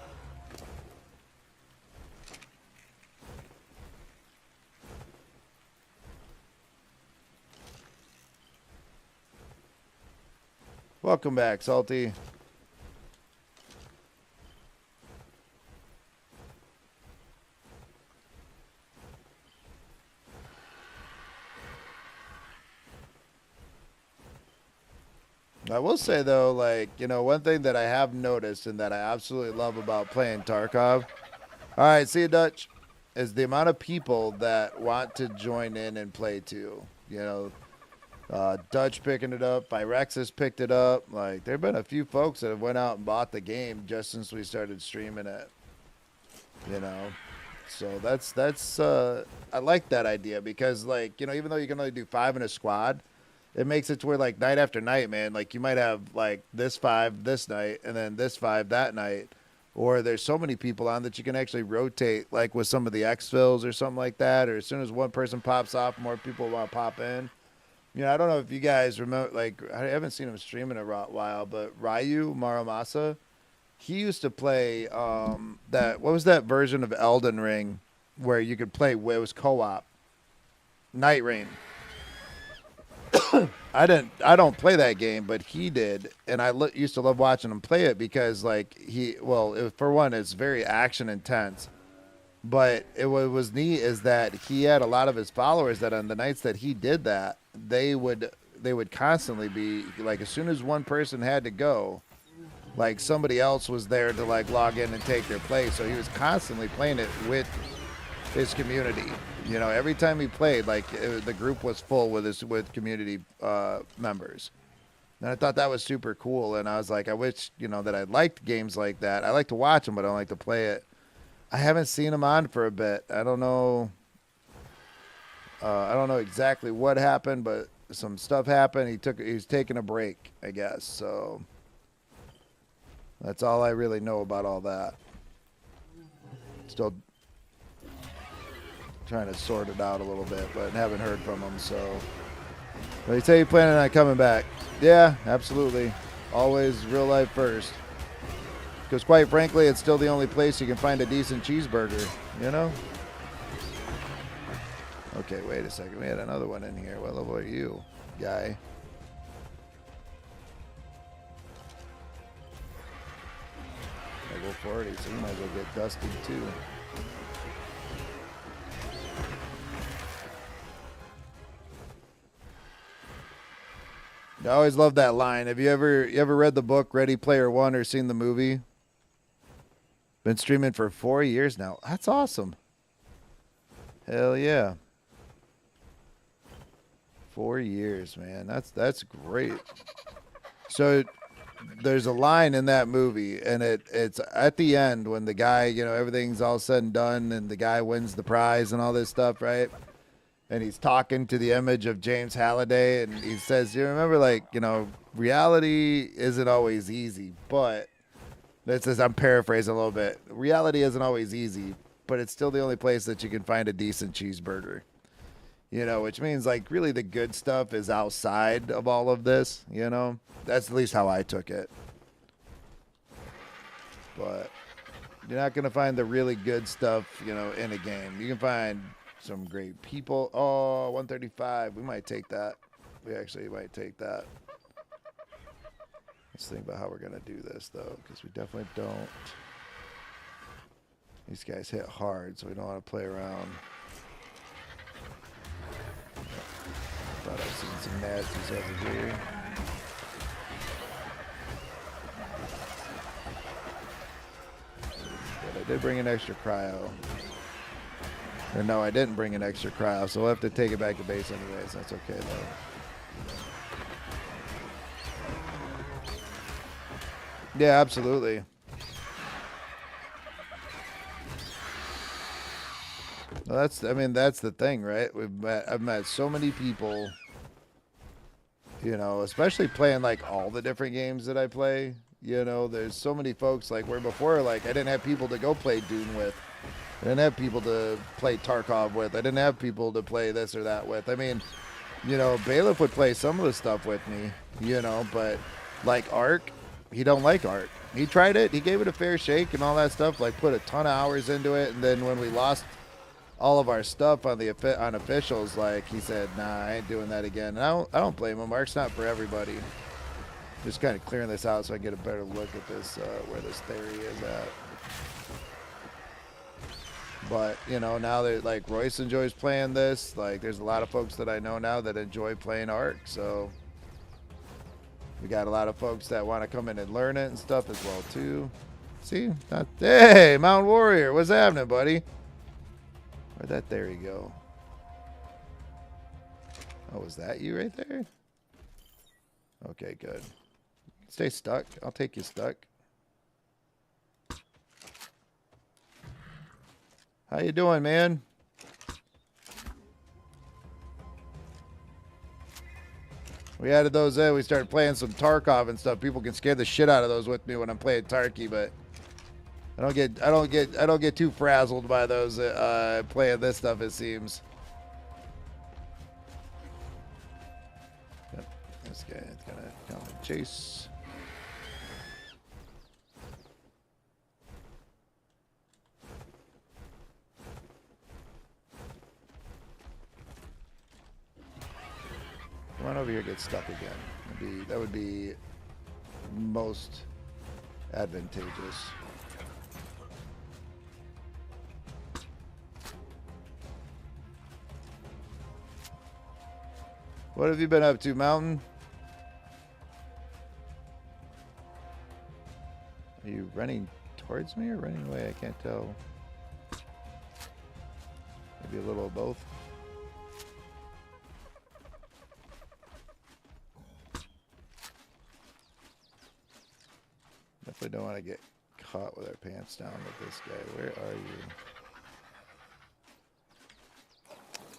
Welcome back, Salty. I will say though, like, you know, one thing that I have noticed and that I absolutely love about playing Tarkov, all right, see you, Dutch, is the amount of people that want to join in and play too. You know, Dutch picking it up, Phyrexis picked it up. Like, there have been a few folks that have went out and bought the game just since we started streaming it. You know, so that's I like that idea because, like, you know, even though you can only do 5 in a squad, it makes it to where, like, night after night, man, like, you might have, like, this 5 this night and then this 5 that night. Or there's so many people on that you can actually rotate, like, with some of the exfils or something like that. Or as soon as one person pops off, more people want to pop in. You know, I don't know if you guys remember, like, I haven't seen him stream in a while, but Ryu Muramasa, he used to play that. What was that version of Elden Ring where you could play? Where it was co-op. Night Rain. I don't play that game, but he did, and I used to love watching him play it because like for one, it's very action intense. But what was neat is that he had a lot of his followers that on the nights that he did that, they would constantly be like, as soon as one person had to go, like somebody else was there to like log in and take their place. So he was constantly playing it with his community. You know, every time he played, like the group was full with community members. And I thought that was super cool. And I was like, I wish that I liked games like that. I like to watch them, but I don't like to play it. I haven't seen him on for a bit. I don't know. I don't know exactly what happened, but some stuff happened. He's taking a break, I guess. So that's all I really know about all that. Still trying to sort it out a little bit, but haven't heard from him. So, but he say you planning on coming back? Yeah, absolutely. Always real life first. Because quite frankly, it's still the only place you can find a decent cheeseburger, you know? Okay, wait a second. We had another one in here. What level are you, guy? Level 40, so you might as well get dusted too. I always love that line. Have you ever read the book Ready Player One or seen the movie? Been streaming for 4 years now. That's awesome. Hell yeah. 4 years, man. That's great. So there's a line in that movie, and it's at the end when the guy, everything's all said and done, and the guy wins the prize and all this stuff, right? And he's talking to the image of James Halliday, and he says, "You remember, reality isn't always easy, but." This is, I'm paraphrasing a little bit. Reality isn't always easy, but it's still the only place that you can find a decent cheeseburger. Which means really the good stuff is outside of all of this, That's at least how I took it. But you're not going to find the really good stuff, in a game. You can find some great people. Oh, 135. We might take that. We actually might take that. Let's think about how we're going to do this, though, because we definitely don't. These guys hit hard, so we don't want to play around. Thought I've seen some nasties over here. But I did bring an extra cryo. Or no, I didn't bring an extra cryo, so we'll have to take it back to base anyways. That's okay, though. Yeah, absolutely. Well, that's the thing, right? I've met so many people, especially playing all the different games that I play. There's so many folks where before I didn't have people to go play Dune with. I didn't have people to play Tarkov with. I didn't have people to play this or that with. I mean, Bailiff would play some of the stuff with me, but Ark, he don't like Ark. He tried it. He gave it a fair shake and all that stuff. Put a ton of hours into it. And then when we lost all of our stuff on officials, he said, "Nah, I ain't doing that again." And I don't blame him. Ark's not for everybody. Just kind of clearing this out so I get a better look at this where this theory is at. But now that Royce enjoys playing this, there's a lot of folks that I know now that enjoy playing Ark. So. We got a lot of folks that want to come in and learn it and stuff as well, too. See? Hey, Mount Warrior. What's happening, buddy? Where'd that theory go? Oh, was that you right there? Okay, good. Stay stuck. I'll take you stuck. How you doing, man? We added those in. We started playing some Tarkov and stuff. People can scare the shit out of those with me when I'm playing Tarky, but I don't get too frazzled by those playing this stuff. It seems. Yep. This guy is gonna come and chase. Come on over here, get stuck again. That would be most advantageous. What have you been up to, Mountain? Are you running towards me or running away? I can't tell. Maybe a little of both. Definitely don't want to get caught with our pants down with this guy. Where are you?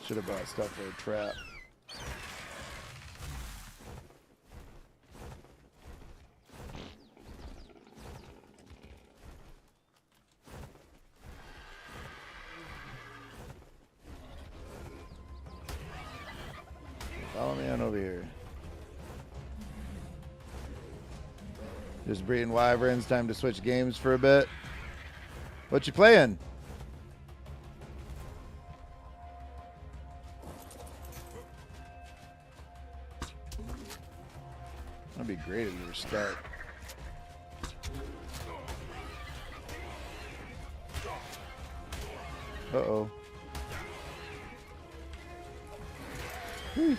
Should have brought stuff for a trap. Follow me on over here. Just breeding wyverns. Time to switch games for a bit. What you playing? That'd be great if you were start. Uh-oh. Whew.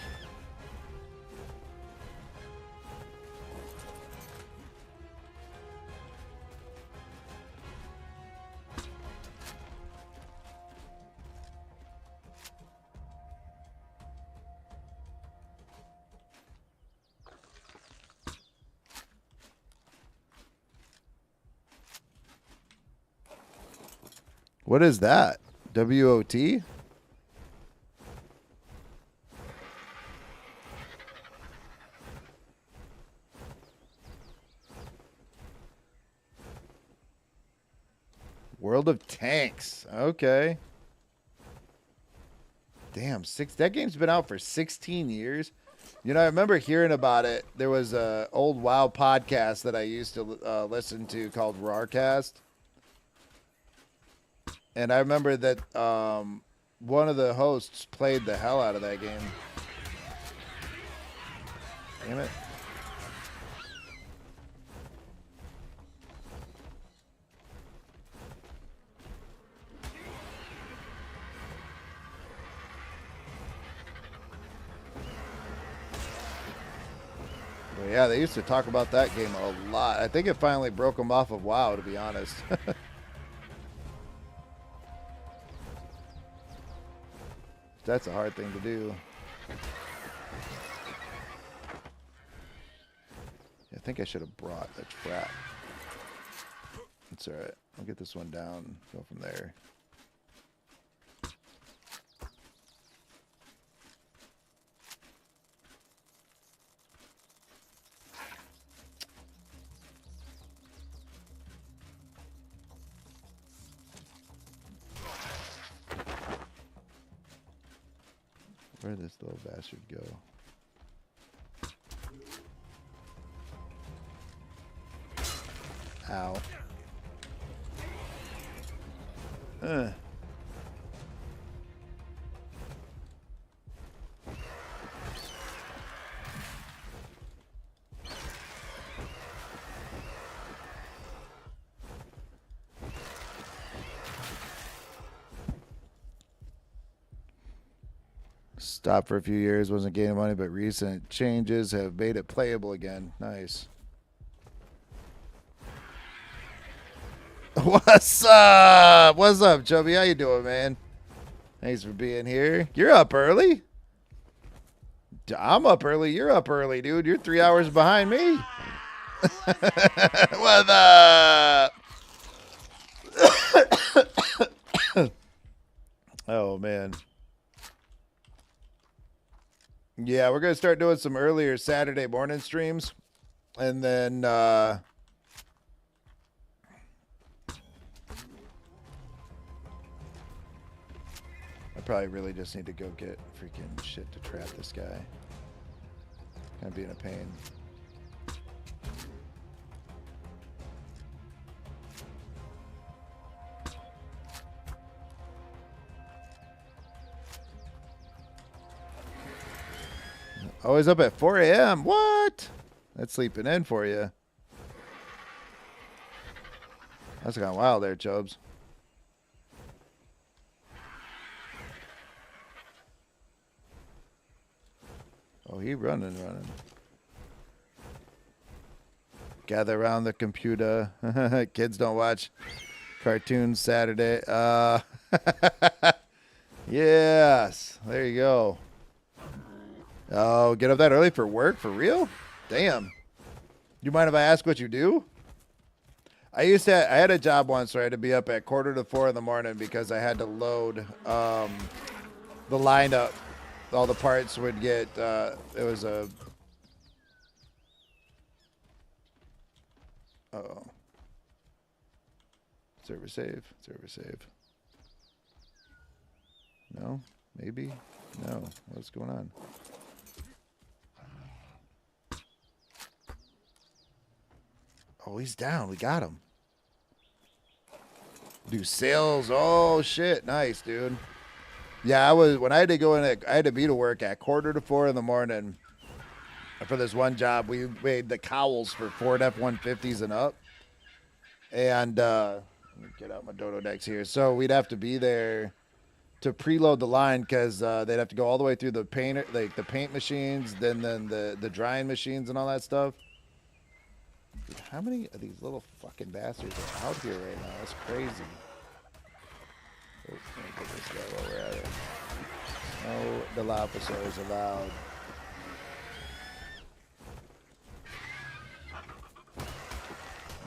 What is that? WOT? World of Tanks. Okay. Damn, that game's been out for 16 years. You know, I remember hearing about it. There was a old WoW podcast that I used to listen to called Rawcast. And I remember that one of the hosts played the hell out of that game. Damn it. Well, yeah, they used to talk about that game a lot. I think it finally broke them off of WoW, to be honest. That's a hard thing to do. I think I should have brought a trap. That's all right. I'll get this one down. Go from there. Where'd this little bastard go? Ow. Stopped for a few years, wasn't gaining money, but recent changes have made it playable again. Nice. What's up? What's up, Chubby? How you doing, man? Thanks for being here. You're up early. I'm up early. You're up early, dude. You're 3 hours behind me. What up? Oh, man. Yeah, we're going to start doing some earlier Saturday morning streams. And then I probably really just need to go get freaking shit to trap this guy. Gonna be in a pain. Always up at 4 a.m. What? That's sleeping in for you. That's gone wild there, Chubbs. Oh, he running. Gather around the computer. Kids don't watch cartoons Saturday. Yes. There you go. Oh, get up that early for work? For real? Damn. You mind if I ask what you do? I had a job once where I had to be up at 3:45 in the morning because I had to load the lineup. All the parts would get, it was a, uh-oh. Server save. No? Maybe? No. What's going on? Oh, he's down. We got him. Do sales. Oh, shit. Nice, dude. Yeah, when I had to go in, I had to be to work at 3:45 in the morning for this one job. We made the cowls for Ford F-150s and up. And, let me get out my Dodo decks here. So we'd have to be there to preload the line because they'd have to go all the way through the painter, like the paint machines, then the drying machines and all that stuff. Dude, how many of these little fucking bastards are out here right now? That's crazy. Oh, let me get this guy while we're at it. No Dilophosaurs allowed.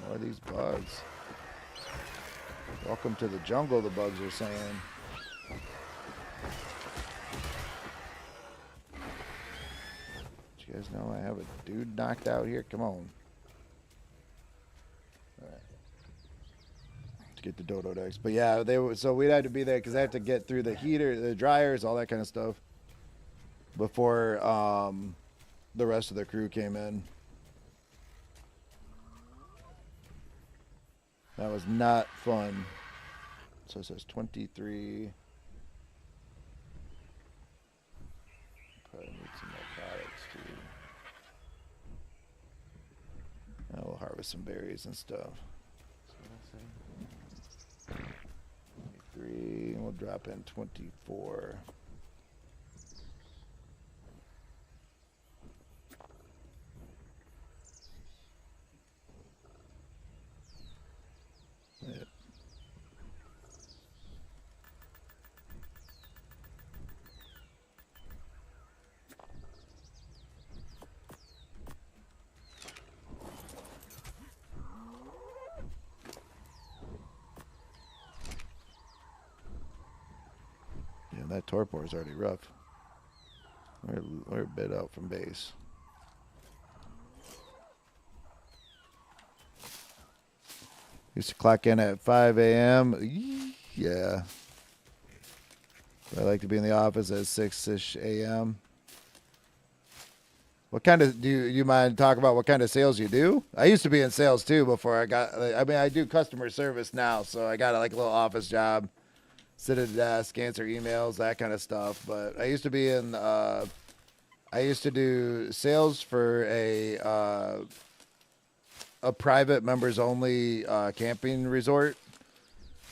More of these bugs. Welcome to the jungle, the bugs are saying. Did you guys know I have a dude knocked out here? Come on. To get the Dodo decks. But yeah, so we'd have to be there because they have to get through the heater, the dryers, all that kind of stuff before the rest of the crew came in. That was not fun. So it says 23. Probably need some more products too. We'll harvest some berries and stuff. 23, and we'll drop in 24. Yep. Yeah, that torpor is already rough. We're a bit out from base. Used to clock in at 5 a.m. Yeah. I like to be in the office at 6-ish a.m. What kind of, do you mind talk about what kind of sales you do? I used to be in sales too before I do customer service now, so I got like a little office job. Sit at a desk, answer emails, that kind of stuff. But I used to be in, I used to do sales for a private members only camping resort.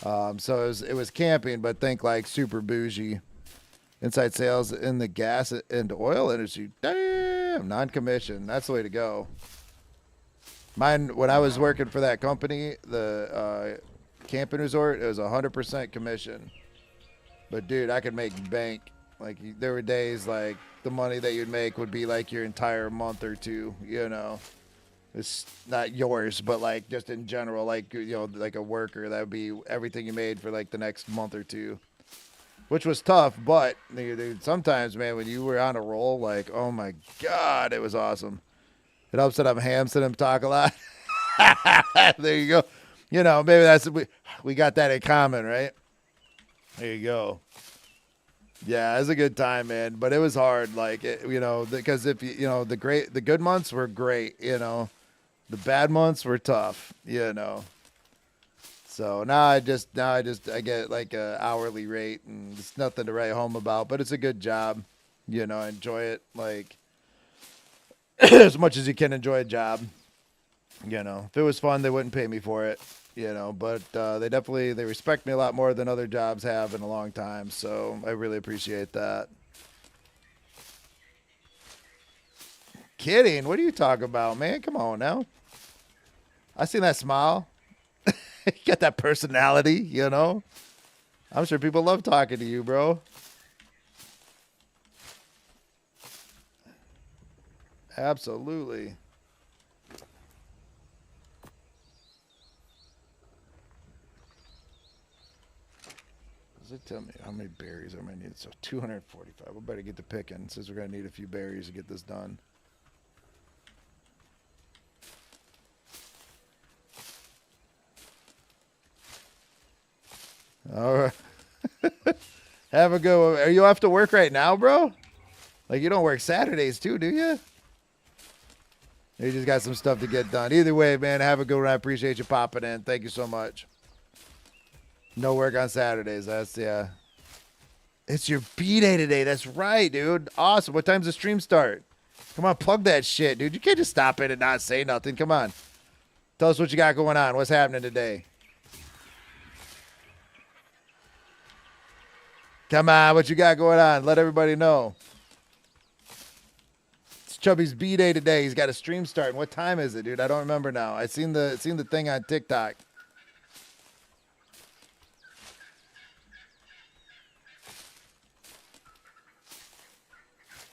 So it was camping, but think like super bougie. Inside sales in the gas and oil industry. Damn, non-commission. That's the way to go. Mine, when I was working for that company, the camping resort, it was 100% commission. But dude, I could make bank. Like there were days like the money that you'd make would be like your entire month or two, you know. It's not yours, but like just in general, like, you know, like a worker, that would be everything you made for like the next month or two, which was tough. But dude, sometimes, man, when you were on a roll, like, oh my God, it was awesome. It helps that I'm Hamson and talk a lot. There you go. You know, maybe we got that in common, right? There you go. Yeah, it was a good time, man. But it was hard, like, you know, because if you know, the good months were great, you know. The bad months were tough, you know. So now I get like a hourly rate, and it's nothing to write home about, but it's a good job, you know. I enjoy it. Like, as much as you can enjoy a job. You know, if it was fun, they wouldn't pay me for it. You know, but they respect me a lot more than other jobs have in a long time. So I really appreciate that. Kidding? What are you talking about, man? Come on now. I seen that smile. You got that personality, you know. I'm sure people love talking to you, bro. Absolutely. Does it tell me how many berries I might need? So 245. We better get to picking since we're going to need a few berries to get this done. All right. Have a good one. Are you off to work right now, bro? Like, you don't work Saturdays too, do you? You just got some stuff to get done. Either way, man, have a good one. I appreciate you popping in. Thank you so much. No work on Saturdays. That's, yeah. It's your B-Day today. That's right, dude. Awesome. What time's the stream start? Come on, plug that shit, dude. You can't just stop it and not say nothing. Come on. Tell us what you got going on. What's happening today? Come on, what you got going on? Let everybody know. It's Chubby's B-Day today. He's got a stream starting. What time is it, dude? I don't remember now. I seen the thing on TikTok.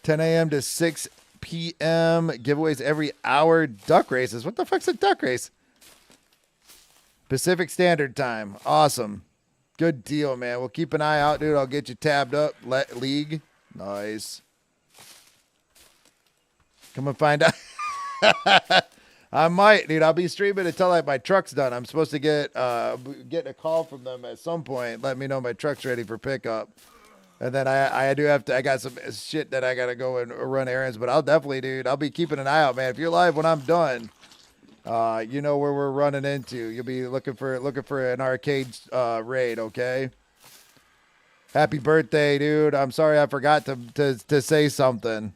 $10 a.m. to 6 p.m. Giveaways every hour. Duck races. What the fuck's a duck race? Pacific Standard Time. Awesome. Good deal, man. We'll keep an eye out, dude. I'll get you tabbed up. League. Nice. Come and find out. I might, dude. I'll be streaming until like my truck's done. I'm supposed to get a call from them at some point. Let me know my truck's ready for pickup. And then I got some shit that I got to go and run errands. But I'll definitely, dude, I'll be keeping an eye out, man. If you're live when I'm done, you know where we're running into. You'll be looking for an arcade raid, okay? Happy birthday, dude. I'm sorry I forgot to say something.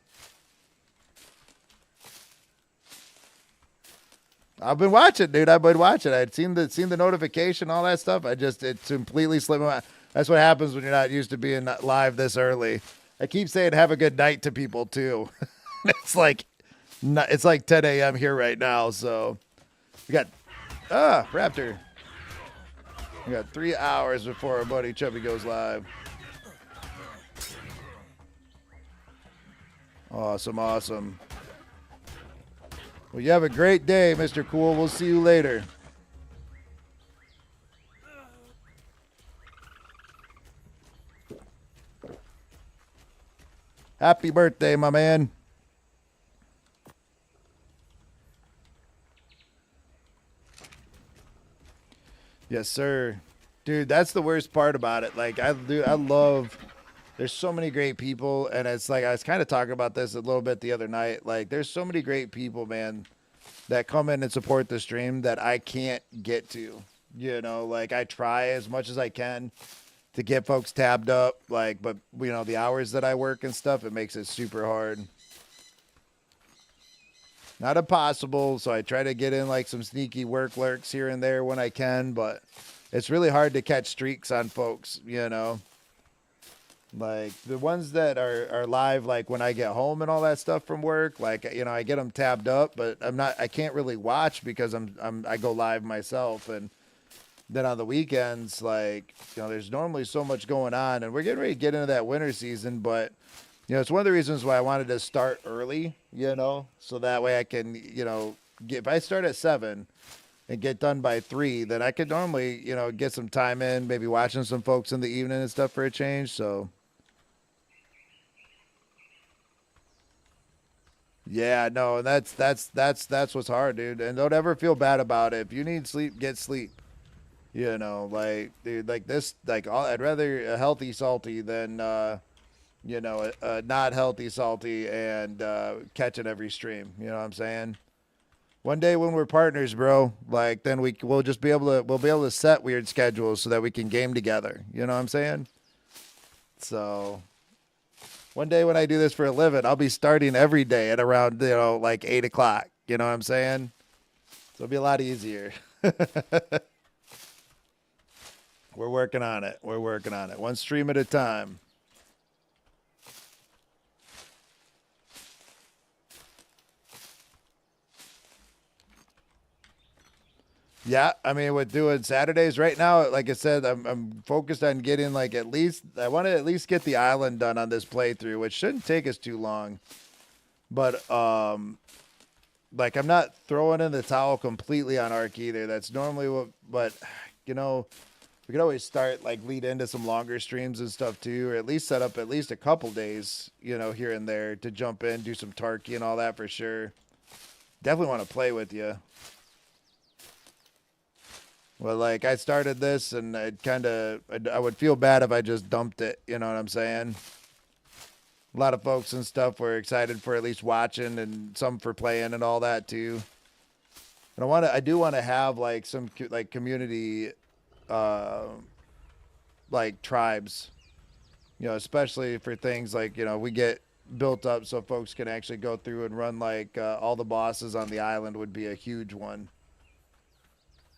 I've been watching, dude. I've been watching. I'd seen the notification, all that stuff. It completely slipped my mind. That's what happens when you're not used to being live this early. I keep saying have a good night to people too. It's like 10 a.m. here right now. So we got Raptor. We got 3 hours before our buddy Chubby goes live. Awesome. Well, you have a great day, Mr. Cool. We'll see you later. Happy birthday, my man. Yes, sir. Dude, that's the worst part about it. Like, I love, there's so many great people, and it's like, I was kind of talking about this a little bit the other night. Like, there's so many great people, man, that come in and support the stream that I can't get to. You know, like, I try as much as I can to get folks tabbed up, like, but you know, the hours that I work and stuff, it makes it super hard. Not impossible, so I try to get in like some sneaky work lurks here and there when I can, but it's really hard to catch streaks on folks, you know. Like the ones that are live, like when I get home and all that stuff from work, like, you know, I get them tabbed up, but I can't really watch because I go live myself. And then on the weekends, like, you know, there's normally so much going on, and we're getting ready to get into that winter season, but you know, it's one of the reasons why I wanted to start early, you know, so that way I can, you know, if I start at 7 and get done by 3, then I could normally, you know, get some time in, maybe watching some folks in the evening and stuff for a change. So yeah, no, that's what's hard, dude. And don't ever feel bad about it. If you need sleep, get sleep. You know, like, dude, like this, like, I'd rather a healthy salty than, you know, a not healthy salty and catching every stream. You know what I'm saying? One day when we're partners, bro, like, then we'll just be able to set weird schedules so that we can game together. You know what I'm saying? So One day when I do this for a living, I'll be starting every day at around, like 8 o'clock. You know what I'm saying? So it'll be a lot easier. We're working on it. We're working on it. One stream at a time. Yeah, I mean, with doing Saturdays right now, like I said, I'm focused on getting like I want to at least get the island done on this playthrough, which shouldn't take us too long. But like I'm not throwing in the towel completely on Ark either. That's normally but you know, we could always start like lead into some longer streams and stuff too, or at least set up at least a couple days, here and there to jump in, do some Tarky and all that for sure. Definitely want to play with you. Well, like I started this and I would feel bad if I just dumped it. You know what I'm saying? A lot of folks and stuff were excited for at least watching and some for playing and all that too. And I do want to have like some like community, like tribes, especially for things like, we get built up so folks can actually go through and run like all the bosses on the island would be a huge one.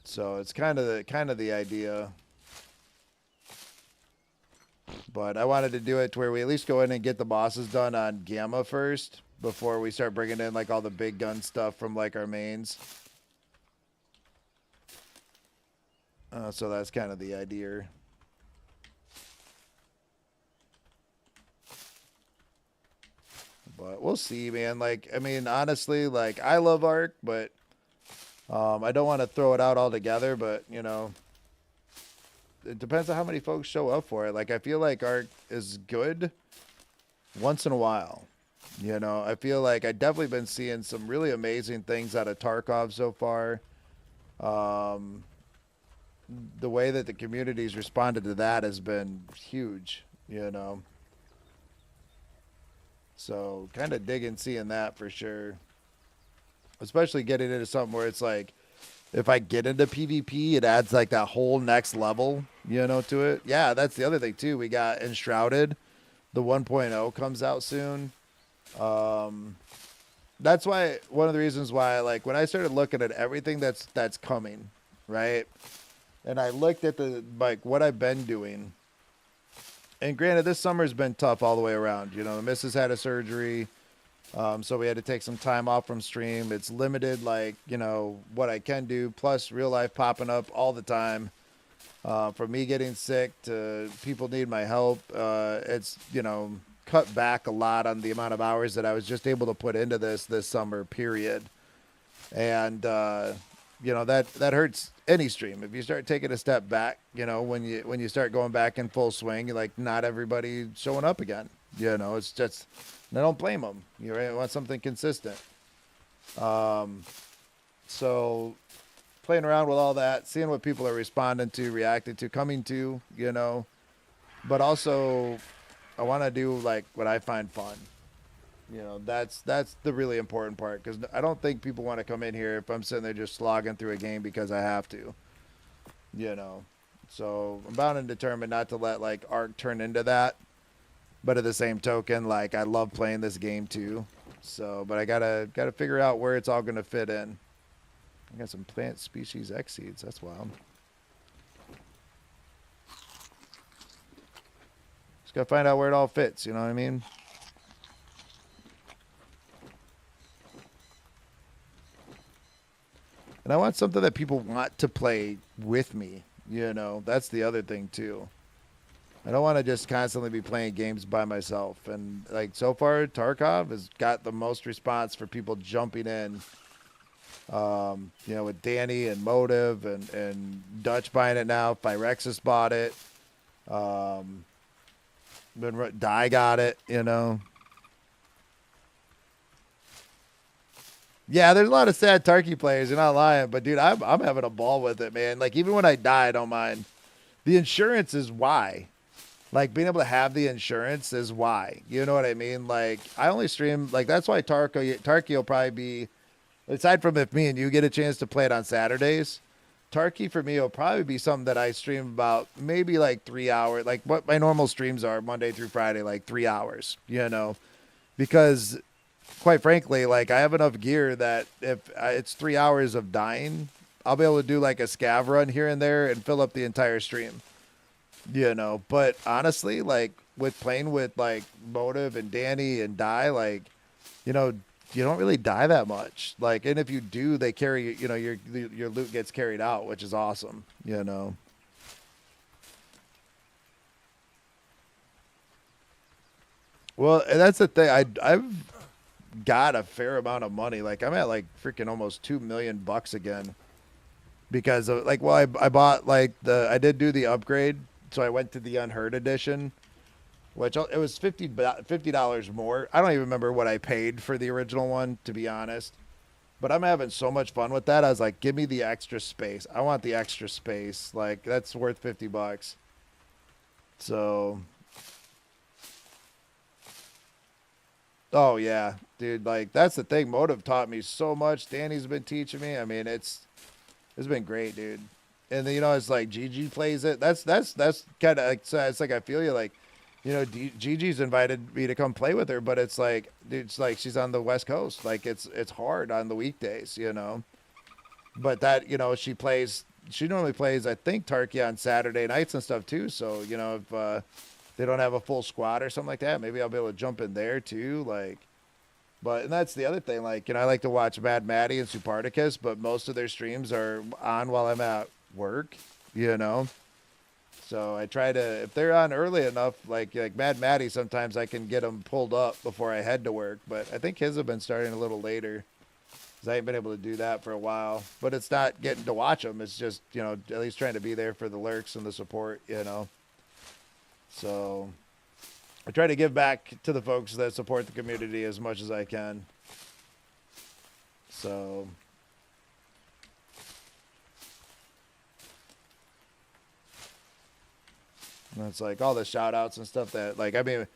So it's kind of the idea. But I wanted to do it to where we at least go in and get the bosses done on Gamma first before we start bringing in like all the big gun stuff from like our mains. So that's kind of the idea. But we'll see, man. Like, I mean, honestly, like I love Ark, but I don't want to throw it out altogether, but it depends on how many folks show up for it. Like I feel like Ark is good once in a while. I feel like I've definitely been seeing some really amazing things out of Tarkov so far. The way that the community's responded to that has been huge, So kind of digging seeing that for sure. Especially getting into something where it's like, if I get into PvP, it adds like that whole next level, to it. Yeah, that's the other thing too. We got Enshrouded. The 1.0 comes out soon. That's why one of the reasons why, like, when I started looking at everything that's coming, right? And I looked at what I've been doing. And granted, this summer's been tough all the way around. The missus had a surgery. So we had to take some time off from stream. It's limited, like, what I can do, plus real life popping up all the time. From me getting sick to people need my help. It's, cut back a lot on the amount of hours that I was just able to put into this summer, period. And, that hurts any stream. If you start taking a step back, when you start going back in full swing, like not everybody showing up again. It's just, I don't blame them. You want something consistent. So playing around with all that, seeing what people are responding to, reacting to, coming to, but also I want to do like what I find fun. That's the really important part, because I don't think people want to come in here if I'm sitting there just slogging through a game because I have to. So I'm bound and determined not to let like Ark turn into that. But at the same token, like I love playing this game too. So, but I gotta figure out where it's all gonna fit in. I got some plant species X seeds. That's wild. Just gotta find out where it all fits. You know what I mean? And I want something that people want to play with me. That's the other thing too. I don't want to just constantly be playing games by myself. And like so far, Tarkov has got the most response for people jumping in. With Danny and Motive and Dutch buying it now. Phyrexis bought it. Die got it. Yeah, there's a lot of sad Tarky players. You're not lying, but dude, I'm having a ball with it, man. Like even when I die, I don't mind. The insurance is why. Like being able to have the insurance is why. You know what I mean? Like I only stream, like that's why Tarky will probably be, aside from if me and you get a chance to play it on Saturdays, Tarky for me will probably be something that I stream about maybe like 3 hours, like what my normal streams are Monday through Friday, like 3 hours, because quite frankly, like I have enough gear that if it's 3 hours of dying, I'll be able to do like a scav run here and there and fill up the entire stream, But honestly, like with playing with like Motive and Danny and Die, like, you know, you don't really die that much. Like, and if you do, they carry, your loot gets carried out, which is awesome. Well, and that's the thing. I've got a fair amount of money. Like I'm at like freaking almost 2 million bucks again because of like, well, I bought like I did do the upgrade, so I went to the Unheard edition, which it was $50 more. I don't even remember what I paid for the original one, to be honest. But I'm having so much fun with that. I was like, give me the extra space. I want the extra space. Like that's worth $50. So, oh yeah, dude. Like that's the thing. Motive taught me so much. Danny's been teaching me. I mean, it's been great, dude. And then, it's like Gigi plays it. That's kind of like, so it's like I feel you like, Gigi's invited me to come play with her, but it's like, dude, it's like she's on the West Coast. Like it's hard on the weekdays. But that, she normally plays, I think, Tarky on Saturday nights and stuff too. So, if they don't have a full squad or something like that, maybe I'll be able to jump in there too. Like, and that's the other thing. Like, I like to watch Mad Maddie and Suparticus, but most of their streams are on while I'm at work. So I try to, if they're on early enough, like Mad Maddie, sometimes I can get them pulled up before I head to work. But I think his have been starting a little later because I ain't been able to do that for a while. But it's not getting to watch them. It's just, at least trying to be there for the lurks and the support. So I try to give back to the folks that support the community as much as I can. So and it's like all the shout outs and stuff that, like, I mean,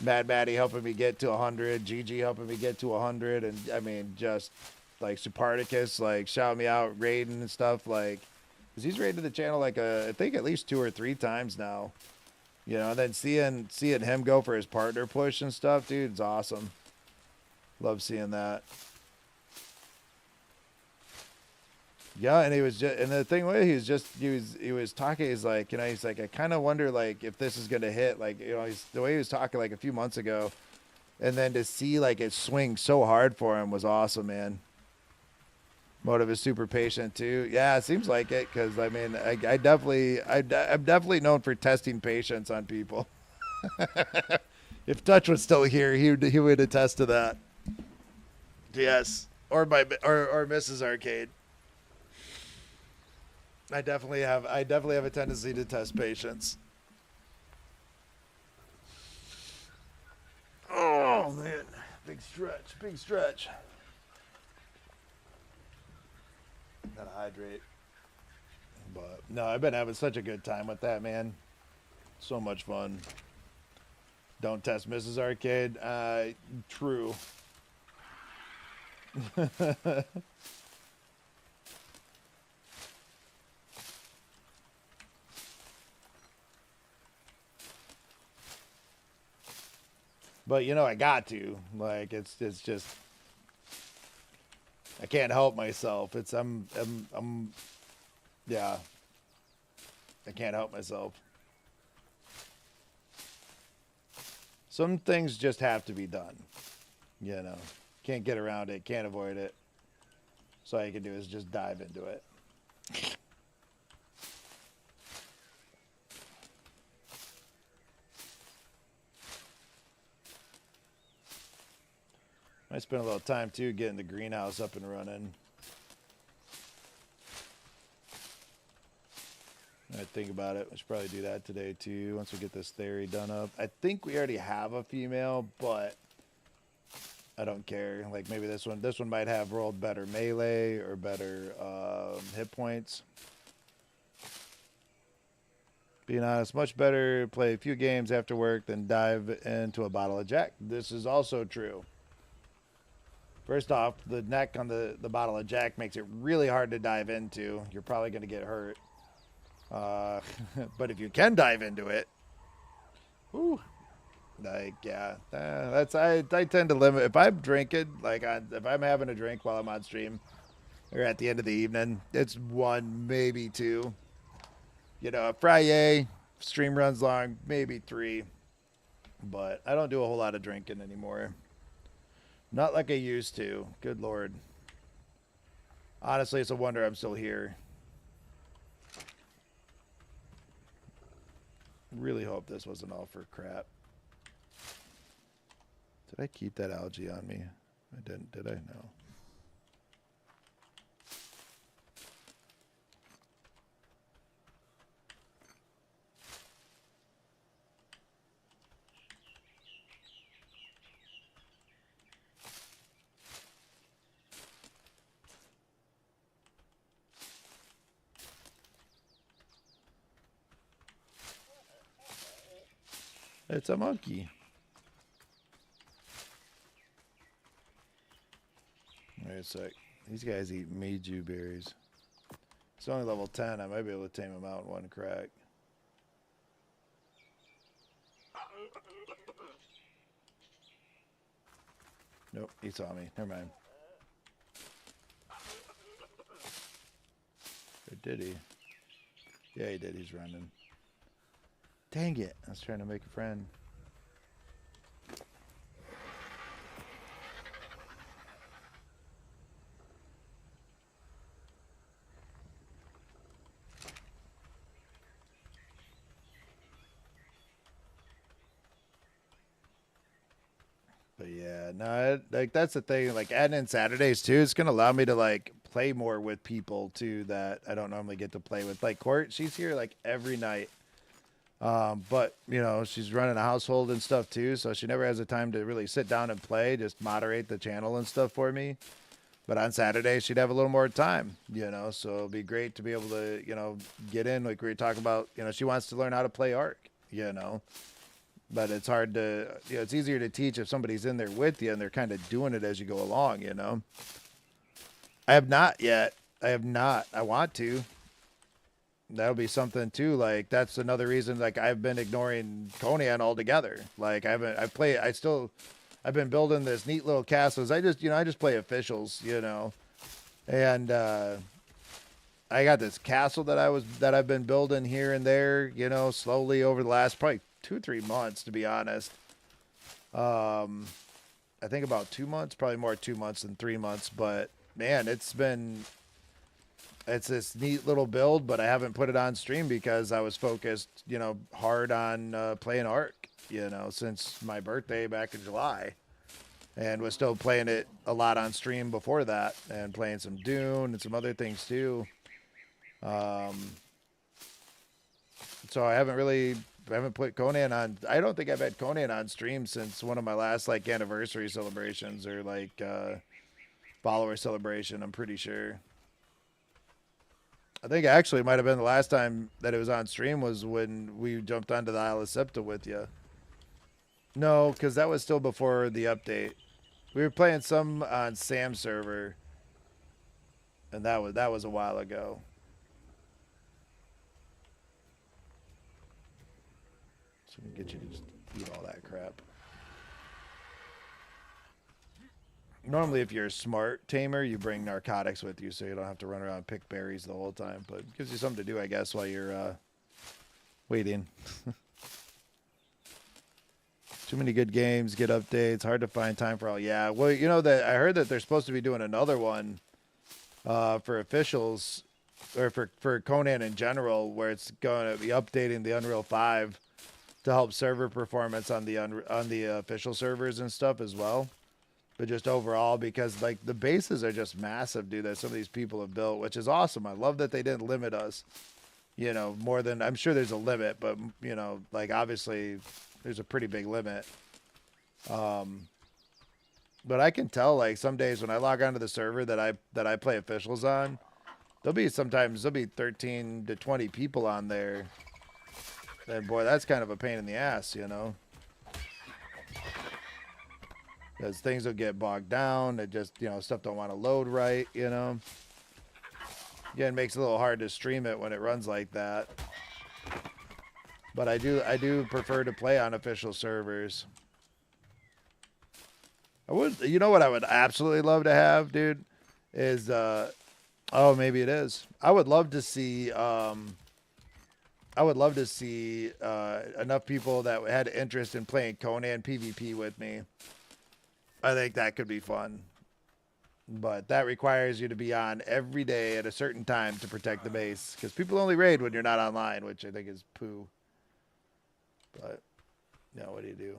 Mad Maddie helping me get to 100, Gigi helping me get to 100, and I mean, just like Suparticus, like, shout me out, raiding and stuff, like, because he's raided the channel like I think at least 2 or 3 times now, and then seeing him go for his partner push and stuff, dude, it's awesome. Love seeing that. Yeah, and he was just, and the thing was, he was talking. He's like, he's like, I kind of wonder, like, if this is gonna hit, like, the way he was talking, like, a few months ago, and then to see, like, it swing so hard for him was awesome, man. Motive is super patient too. Yeah, it seems like it, because I mean, I'm definitely known for testing patience on people. If Dutch was still here, he would attest to that. Yes, or Mrs. Arcade. I definitely have a tendency to test patience. Oh man, big stretch. Gotta hydrate. But no, I've been having such a good time with that, man. So much fun. Don't test Mrs. Arcade. True. But I got to. Like, it's just I can't help myself. Yeah. I can't help myself. Some things just have to be done. Can't get around it, can't avoid it. So all you can do is just dive into it. I spent a little time too getting the greenhouse up and running. I think about it. I should probably do that today too once we get this theory done up. I think we already have a female, but I don't care. Like maybe this one might have rolled better melee or better hit points. Being honest, much better play a few games after work than dive into a bottle of Jack. This is also true. First off, the neck on the bottle of Jack makes it really hard to dive into. You're probably going to get hurt. But if you can dive into it, whew, like, yeah, I tend to limit. If I'm drinking, like, if I'm having a drink while I'm on stream or at the end of the evening, it's one, maybe two. You know, Friday, stream runs long, maybe three. But I don't do a whole lot of drinking anymore. Not like I used to. Good Lord. Honestly, it's a wonder I'm still here. Really hope this wasn't all for crap. Did I keep that algae on me? I didn't, did I? No. It's a monkey. Wait a sec. These guys eat Meiju berries. It's only level 10. I might be able to tame him out in one crack. Nope, he saw me. Never mind. Or did he? Yeah, he did. He's running. Dang it. I was trying to make a friend. But yeah, no, like that's the thing. Like adding in Saturdays too, it's gonna allow me to like play more with people too that I don't normally get to play with. Like Court, she's here like every night. But you know, she's running a household and stuff too, so she never has the time to really sit down and play, just moderate the channel and stuff for me. But on Saturday, she'd have a little more time, you know, so it'd be great to be able to, you know, get in. Like we were talking about, you know, she wants to learn how to play Ark, you know, but it's hard to, you know, it's easier to teach if somebody's in there with you and they're kind of doing it as you go along, you know. I have not yet. I have not. I want to. That'll be something too. Like that's another reason. Like I've been ignoring Conan altogether. Like I've been building this neat little castles. I just play officials, you know, and I got this castle that I've been building here and there, you know, slowly over the last probably 2-3 months, to be honest. I think about 2 months, probably more 2 months than 3 months, but man, it's this neat little build, but I haven't put it on stream because I was focused, you know, hard on playing Ark, you know, since my birthday back in July, and was still playing it a lot on stream before that, and playing some Dune and some other things too. So I haven't put Conan on. I don't think I've had Conan on stream since one of my last like anniversary celebrations or like follower celebration. I'm pretty sure. I think actually it might have been the last time that it was on stream was when we jumped onto the Isle of Septa with you. No, because that was still before the update. We were playing some on Sam's server, and that was a while ago. So we can get you to just eat all that crap. Normally, if you're a smart tamer, you bring narcotics with you so you don't have to run around and pick berries the whole time. But it gives you something to do, I guess, while you're waiting. Too many good games, good updates. Hard to find time for all. Yeah, well, you know that I heard that they're supposed to be doing another one for officials or for Conan in general, where it's going to be updating the Unreal 5 to help server performance on the official servers and stuff as well. But just overall, because like the bases are just massive, dude, that some of these people have built, which is awesome. I love that they didn't limit us, you know, more than, I'm sure there's a limit, but you know, like obviously there's a pretty big limit. But I can tell like some days when I log onto the server that I play officials on, there'll be 13 to 20 people on there. And boy, that's kind of a pain in the ass, you know. because things will get bogged down. It just, stuff don't want to load right, Again, it makes it a little hard to stream it when it runs like that. But I do prefer to play on official servers. I would, what I would absolutely love to have, dude, is oh, maybe it is. I would love to see enough people that had interest in playing Conan PvP with me. I think that could be fun. But that requires you to be on every day at a certain time to protect the base. Because people only raid when you're not online, which I think is poo. But, what do you do?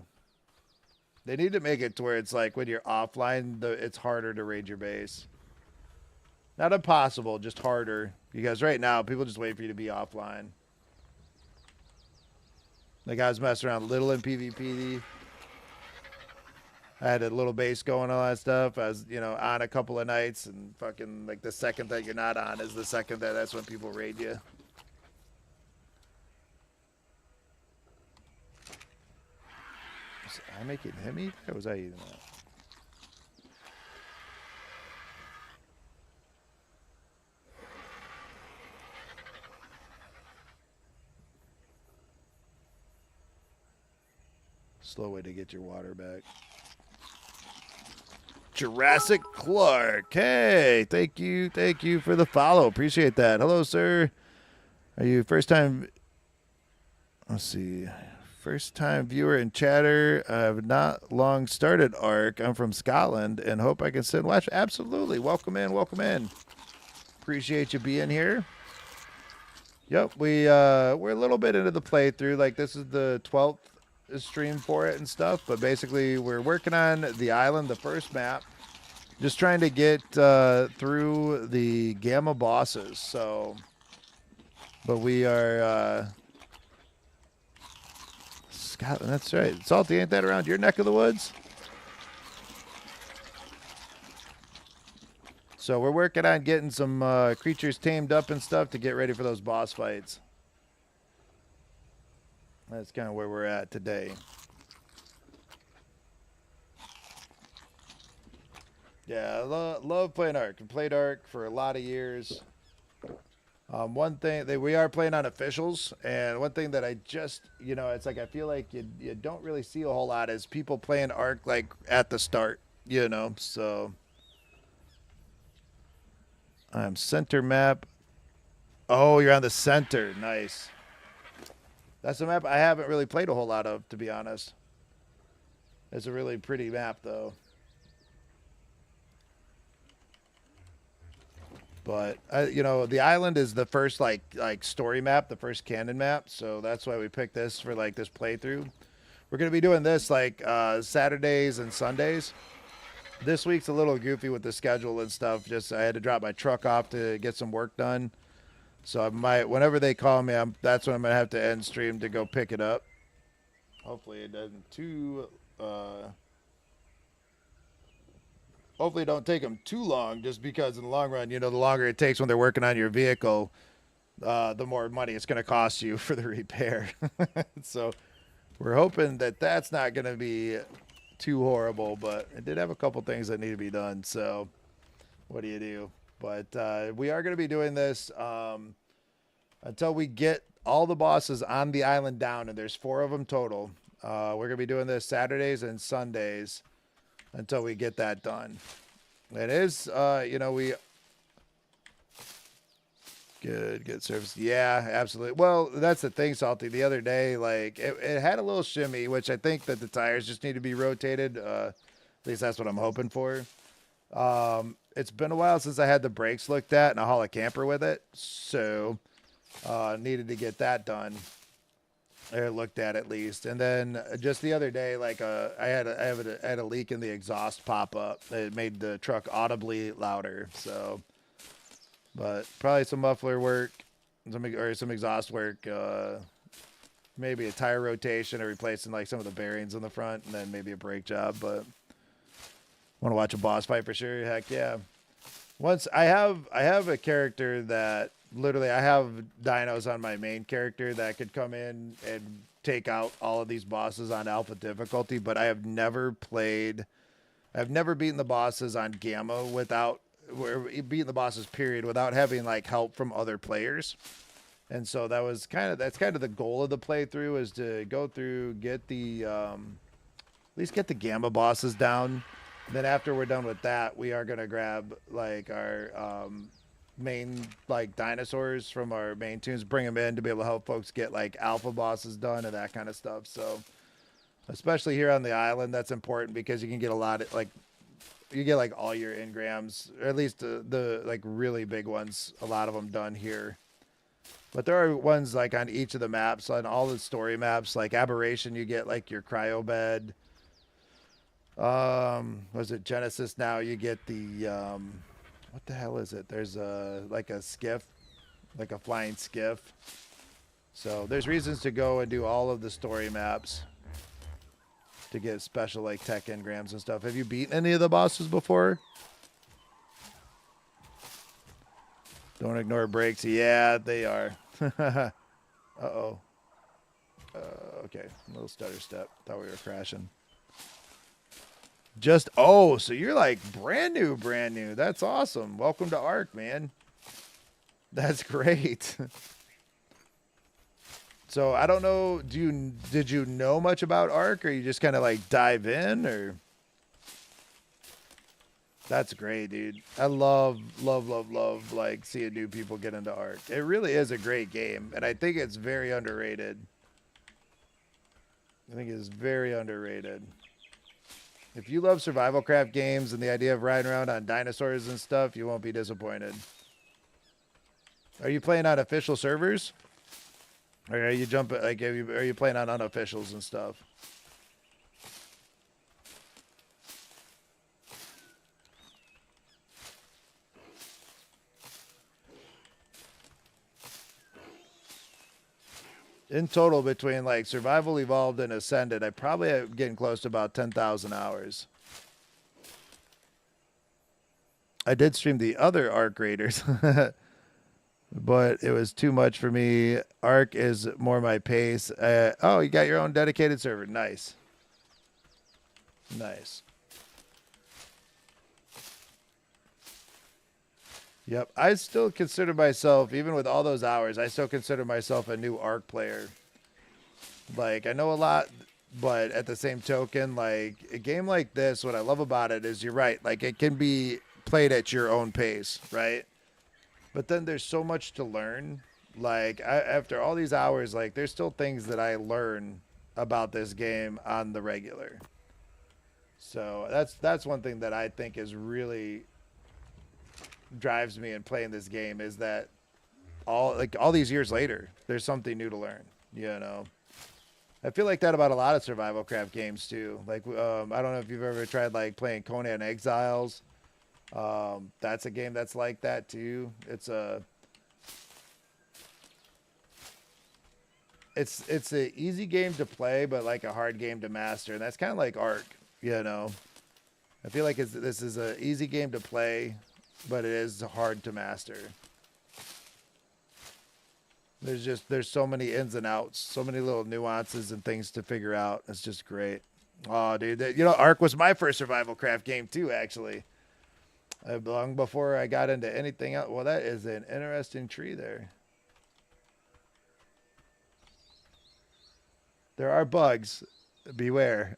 They need to make it to where it's like when you're offline, it's harder to raid your base. Not impossible, just harder. Because right now, people just wait for you to be offline. Like I was messing around a little in PvP. I had a little base going, all that stuff. I was, on a couple of nights, and fucking like the second that you're not on is the second that's when people raid you. Was I making him eat, or was I eating that? Slow way to get your water back. Jurassic Clark. Hey, thank you for the follow. Appreciate that. Hello, sir. Are you first time? Let's see. First time viewer and chatter. I've not long started ARK. I'm from Scotland and hope I can sit and watch. Absolutely. Welcome in. Welcome in. Appreciate you being here. Yep, we're a little bit into the playthrough. Like this is the 12th stream for it and stuff, but basically we're working on the island, the first map, just trying to get through the gamma bosses. So, but we are Scotland. That's right. Salty, ain't that around your neck of the woods? So we're working on getting some creatures tamed up and stuff to get ready for those boss fights. That's kind of where we're at today. Yeah, I love playing ARK. I played ARK for a lot of years. One thing that we are playing on officials, and one thing that I just, it's like I feel like you don't really see a whole lot is people playing ARK like at the start, So I'm center map. Oh, you're on the center. Nice. That's a map I haven't really played a whole lot of, to be honest. It's a really pretty map, though. But, the island is the first, like story map, the first canon map. So that's why we picked this for, this playthrough. We're going to be doing this, Saturdays and Sundays. This week's a little goofy with the schedule and stuff. Just, I had to drop my truck off to get some work done. So I might, whenever they call me, that's when I'm going to have to end stream to go pick it up. Hopefully it doesn't hopefully it don't take them too long, just because in the long run, the longer it takes when they're working on your vehicle, the more money it's going to cost you for the repair. So we're hoping that that's not going to be too horrible, but it did have a couple things that need to be done. So what do you do? But we are going to be doing this until we get all the bosses on the island down, and there's 4 of them total. We're going to be doing this Saturdays and Sundays until we get that done. It is, we... Good service. Yeah, absolutely. Well, that's the thing, Salty. The other day, it had a little shimmy, which I think that the tires just need to be rotated. At least that's what I'm hoping for. It's been a while since I had the brakes looked at and I haul a camper with it, so needed to get that done. Or looked at least. And then just the other day, I had a leak in the exhaust pop up. It made the truck audibly louder. So, but probably some muffler work, some exhaust work. Maybe a tire rotation or replacing some of the bearings in the front, and then maybe a brake job. But want to watch a boss fight for sure? Heck yeah. Once I have a character that literally I have dinos on my main character that could come in and take out all of these bosses on alpha difficulty, but I have never played I've never beaten the bosses on Gamma without beating the bosses period without having like help from other players. And so that's kind of the goal of the playthrough is to go through, get the at least get the Gamma bosses down. Then after we're done with that, we are gonna grab like our main like dinosaurs from our main tunes, bring them in to be able to help folks get like alpha bosses done and that kind of stuff. So especially here on the island, that's important because you can get a lot of like you get like all your engrams, or at least the like really big ones, a lot of them done here. But there are ones like on each of the maps, on all the story maps, like Aberration, you get like your cryo bed. Was it Genesis now? You get the what the hell is it? There's a like a skiff, like a flying skiff. So there's reasons to go and do all of the story maps to get special like tech engrams and stuff. Have you beaten any of the bosses before? Don't ignore brakes. Yeah, they are. Uh-oh. Okay, a little stutter step. Thought we were crashing. So you're like brand new, brand new. That's awesome. Welcome to Ark, man. That's great. So I don't know, did you know much about Ark, or you just kind of like dive in, or? That's great, dude. I love like seeing new people get into Ark. It really is a great game, and I think it's very underrated. I think it's very underrated. If you love survival craft games and the idea of riding around on dinosaurs and stuff, you won't be disappointed. Are you playing on official servers? Or are you jumping like are you playing on unofficials and stuff? In total, between like Survival Evolved and Ascended, I probably am getting close to about 10,000 hours. I did stream the other Arc Raiders, but it was too much for me. Arc is more my pace. Oh, you got your own dedicated server. Nice. Nice. Yep. I still consider myself, even with all those hours, I still consider myself a new Arc player. Like, I know a lot, but at the same token, like, a game like this, what I love about it is you're right. Like, it can be played at your own pace, right? But then there's so much to learn. Like, after all these hours, like, there's still things that I learn about this game on the regular. So that's one thing that I think is really drives me in playing this game is that all these years later, there's something new to learn. You know, I feel like that about a lot of survival craft games too. Like, I don't know if you've ever tried like playing Conan Exiles. That's a game that's like that too. It's a easy game to play, but like a hard game to master, and that's kind of like Ark. You know, I feel like this is a easy game to play, but it is hard to master. There's so many ins and outs, so many little nuances and things to figure out. It's just great. Oh, dude, Ark was my first survival craft game too. Actually, long before I got into anything else. Well, that is an interesting tree there. There are bugs. Beware.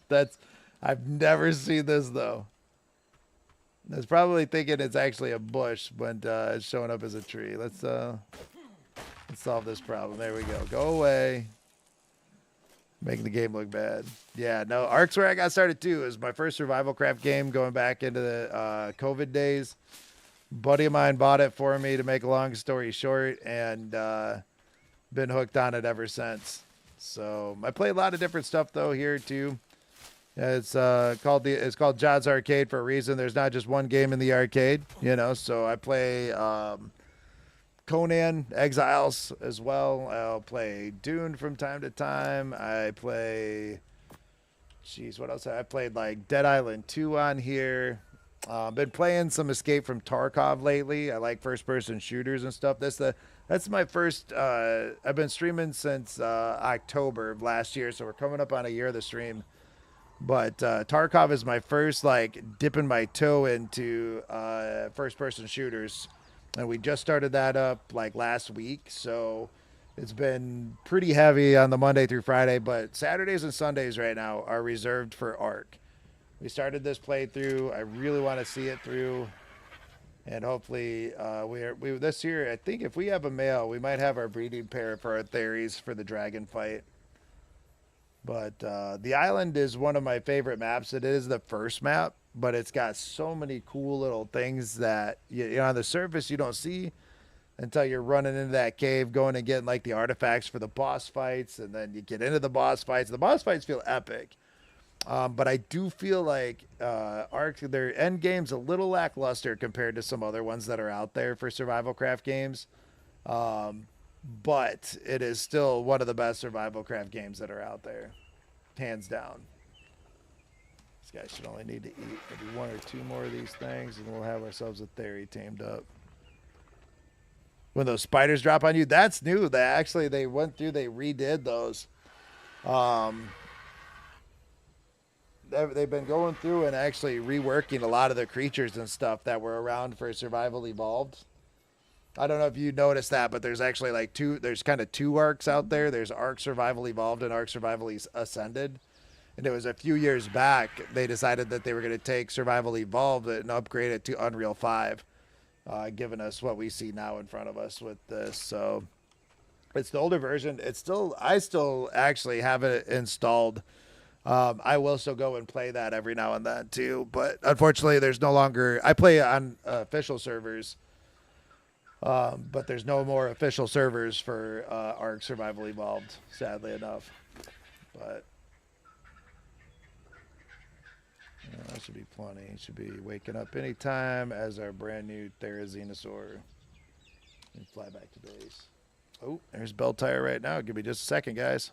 That's I've never seen this though. It's probably thinking it's actually a bush when it's showing up as a tree. Let's solve this problem. There we go. Go away. Making the game look bad. Yeah, no, Ark's where I got started too. It was my first survival craft game going back into the COVID days. Buddy of mine bought it for me to make a long story short, and been hooked on it ever since. So I play a lot of different stuff though here too. It's called Jod's Arcade for a reason. There's not just one game in the arcade, you know. So I play Conan Exiles as well. I'll play Dune from time to time. I play, jeez, what else? I played like Dead Island 2 on here. Been playing some Escape from Tarkov lately. I like first-person shooters and stuff. That's my first. I've been streaming since October of last year, so we're coming up on a year of the stream. But Tarkov is my first like dipping my toe into first person shooters, and we just started that up like last week. So it's been pretty heavy on the Monday through Friday, but Saturdays and Sundays right now are reserved for Arc. We started this playthrough. I really want to see it through, and hopefully we this year. I think if we have a male, we might have our breeding pair for our theories for the dragon fight. But the island is one of my favorite maps. It is the first map, but it's got so many cool little things that you know on the surface you don't see until you're running into that cave, going and getting like the artifacts for the boss fights, and then you get into the boss fights. The boss fights feel epic, but I do feel like Ark their end game's a little lackluster compared to some other ones that are out there for survival craft games. Um, but it is still one of the best survival craft games that are out there, hands down. This guy should only need to eat maybe one or two more of these things, and we'll have ourselves a Theory tamed up. When those spiders drop on you, that's new. They went through, they redid those. Um, they've been going through and actually reworking a lot of the creatures and stuff that were around for Survival Evolved. I don't know if you noticed that, but there's actually like there's kind of two arcs out there. There's Ark Survival Evolved and Ark Survival Ascended. And it was a few years back, they decided that they were going to take Survival Evolved and upgrade it to Unreal 5, giving us what we see now in front of us with this. So it's the older version. I still actually have it installed. I will still go and play that every now and then too. But unfortunately, there's no longer, I play on official servers. But there's no more official servers for Ark Survival Evolved, sadly enough. But that should be plenty. It should be waking up anytime as our brand new Therizinosaur. And fly back to base. Oh, there's Belltire right now. Give me just a second, guys.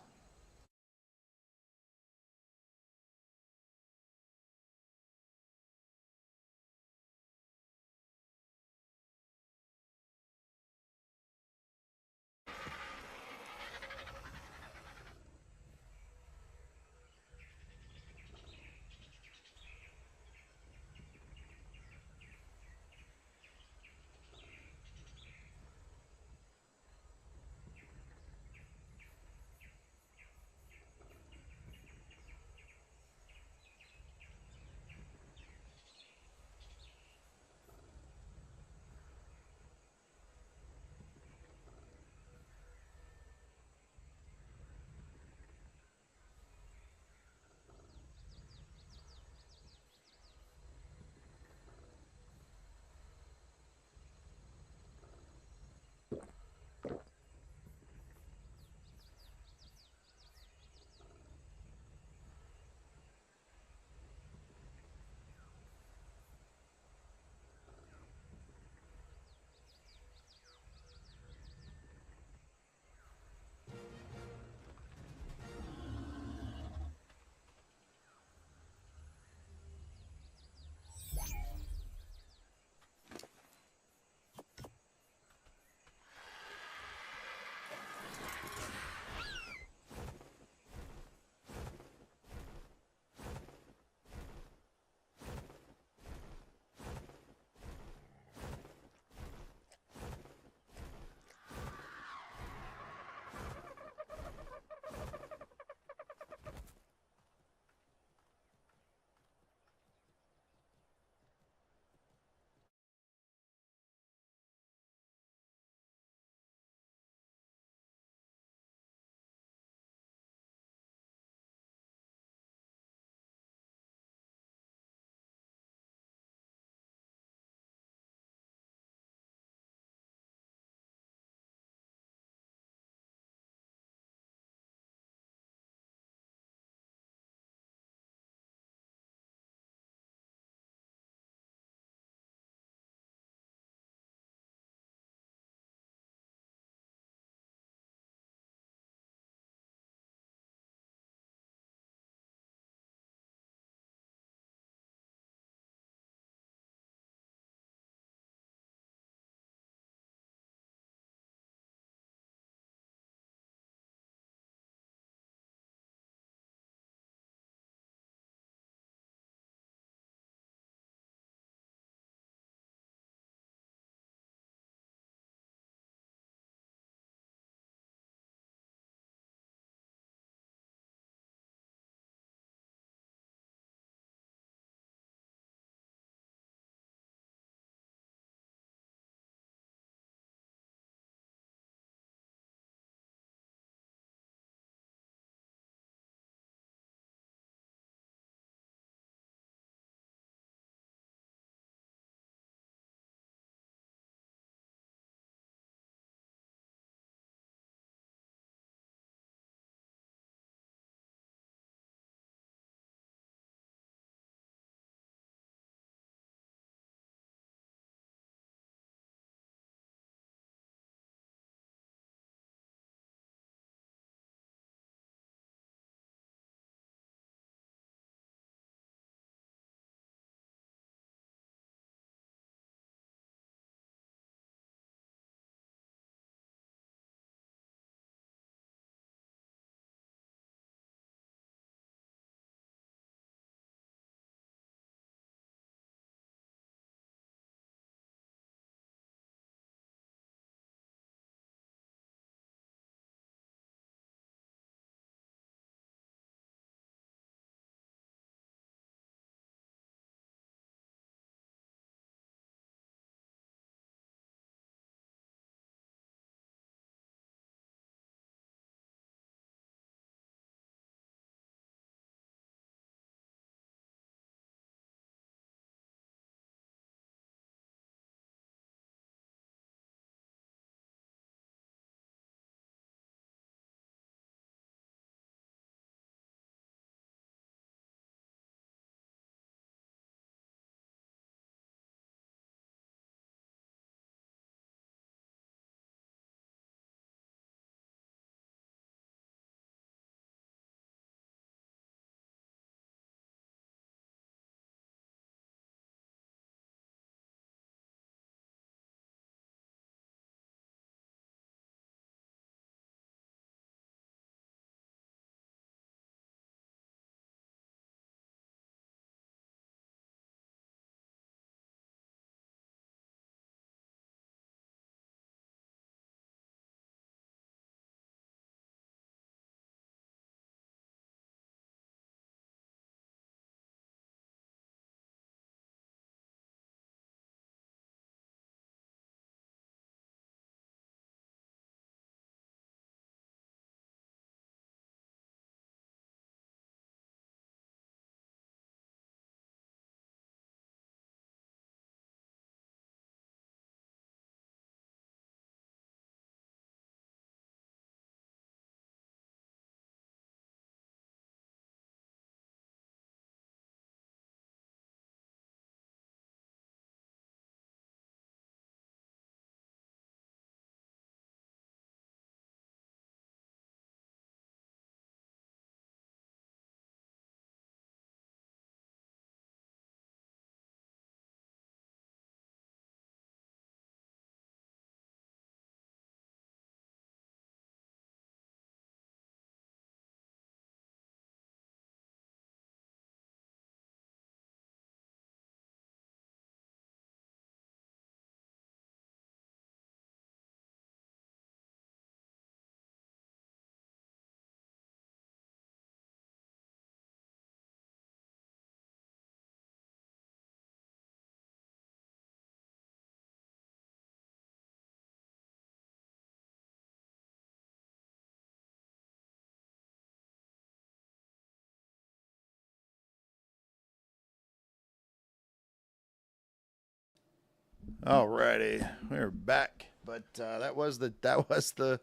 Alrighty, we're back. But that was the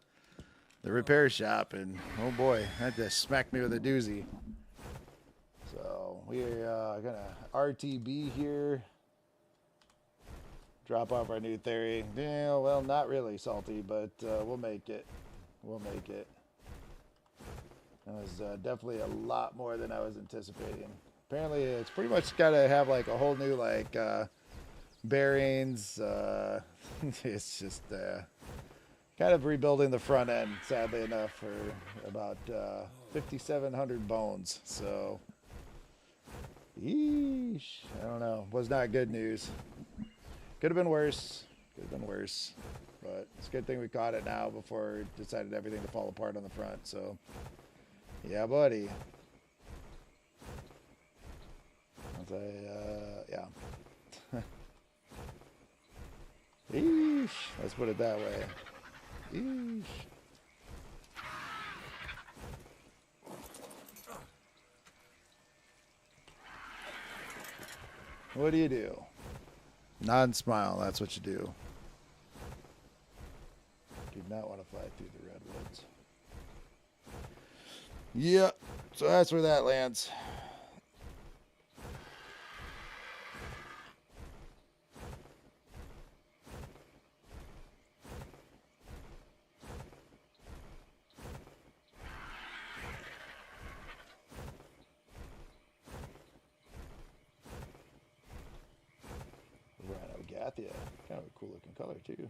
repair shop, and oh boy, that just smacked me with a doozy. So we're gonna RTB here. Drop off our new theory. Yeah, well, not really salty, but we'll make it. We'll make it. It was definitely a lot more than I was anticipating. Apparently, it's pretty much got to have like a whole new like bearings. It's just kind of rebuilding the front end, sadly enough, for about 5,700 bones. So, yeesh, I don't know. Was not good news. Could have been worse. Could have been worse. But it's a good thing we caught it now before it decided everything to fall apart on the front. So, yeah, buddy. Yeah. Eesh. Let's put it that way. Eesh. What do you do? Nod and smile. That's what you do. Do not want to fly through the redwoods. Yeah. So that's where that lands. Rhino Gathia. Kind of a cool looking color too.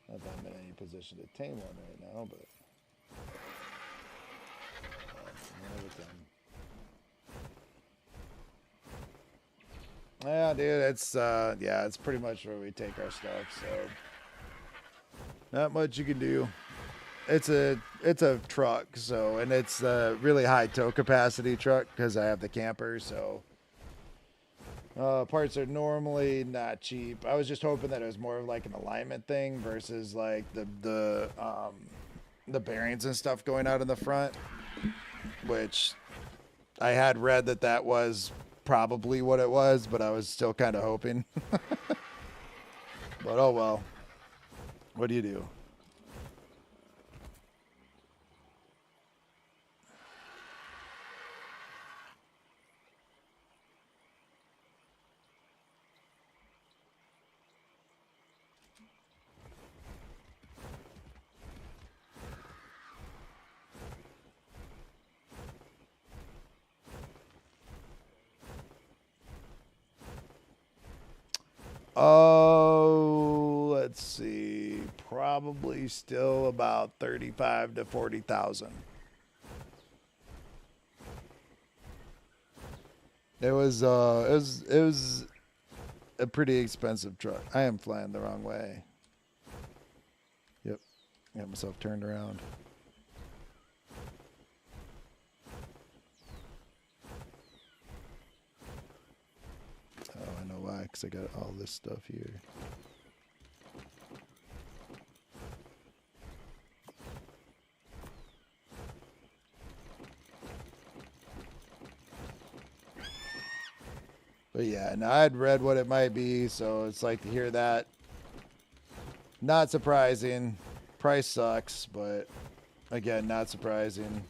Not that I'm in any position to tame one right now, but yeah, dude, it's yeah, it's pretty much where we take our stuff. So not much you can do. It's a truck, so, and it's a really high tow capacity truck because I have the camper. So parts are normally not cheap. I was just hoping that it was more of like an alignment thing versus like the bearings and stuff going out in the front, which I had read that was probably what it was, but I was still kind of hoping. But oh well. What do you do? Oh, let's see. Probably still about 35 to 40,000. It was a pretty expensive truck. I am flying the wrong way. Yep. Got myself turned around. Oh, I know why, because I got all this stuff here. But yeah, and I'd read what it might be, so it's like to hear that. Not surprising. Price sucks, but again, not surprising.